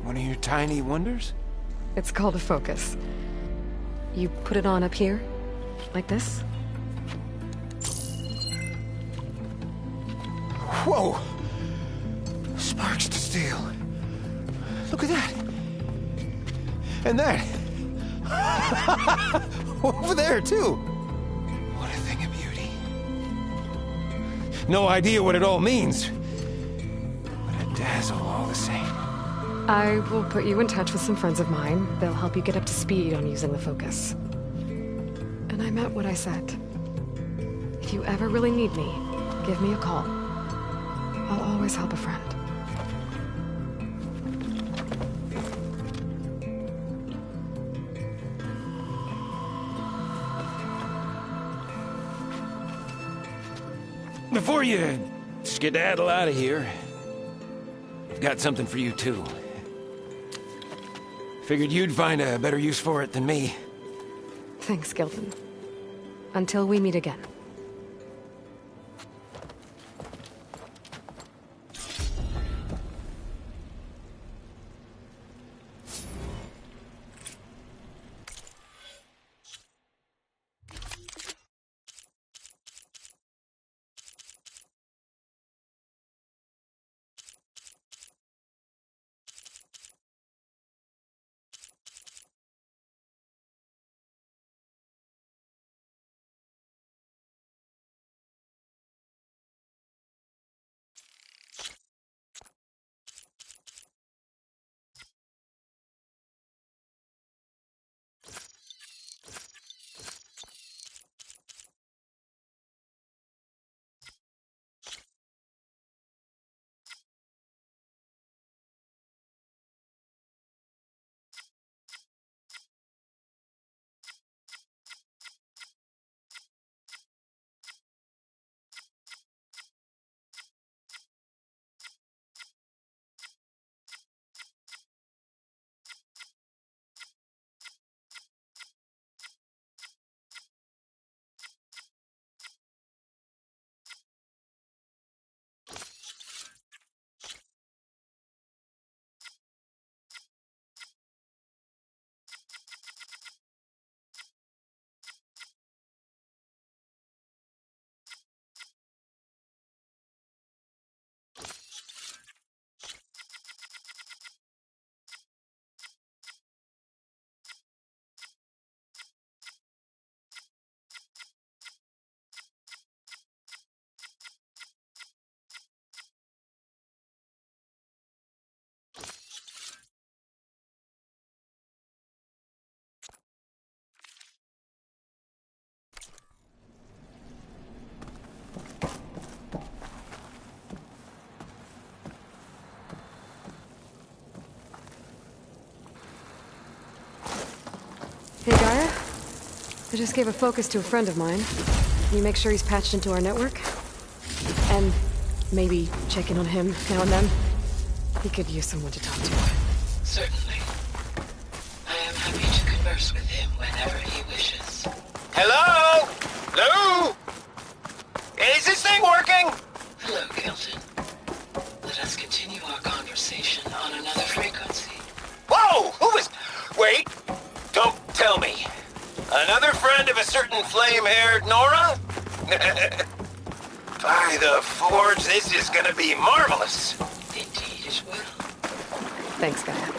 One of your tiny wonders? It's called a focus. You put it on up here, like this. Whoa! Sparks to steel. Look at that. And that. Over there, too. What a thing of beauty. No idea what it all means. But a dazzle all the same. I will put you in touch with some friends of mine. They'll help you get up to speed on using the focus. And I meant what I said. If you ever really need me, give me a call. I'll always help a friend. Before you skedaddle out of here, I've got something for you too. Figured you'd find a better use for it than me. Thanks, Gildan. Until we meet again. Hey, Gaia? I just gave a focus to a friend of mine. Can you make sure he's patched into our network? And maybe check in on him now and then? He could use someone to talk to. Certainly. I am happy to converse with him whenever he wishes. Hello? Hello? Is this thing working? Hello, Kelton. Let us continue our conversation on another frequency. Whoa! Who is... Wait. Don't tell me. Another friend of a certain flame-haired Nora? By the Forge, this is gonna be marvelous. Indeed it will. Thanks, Gaia.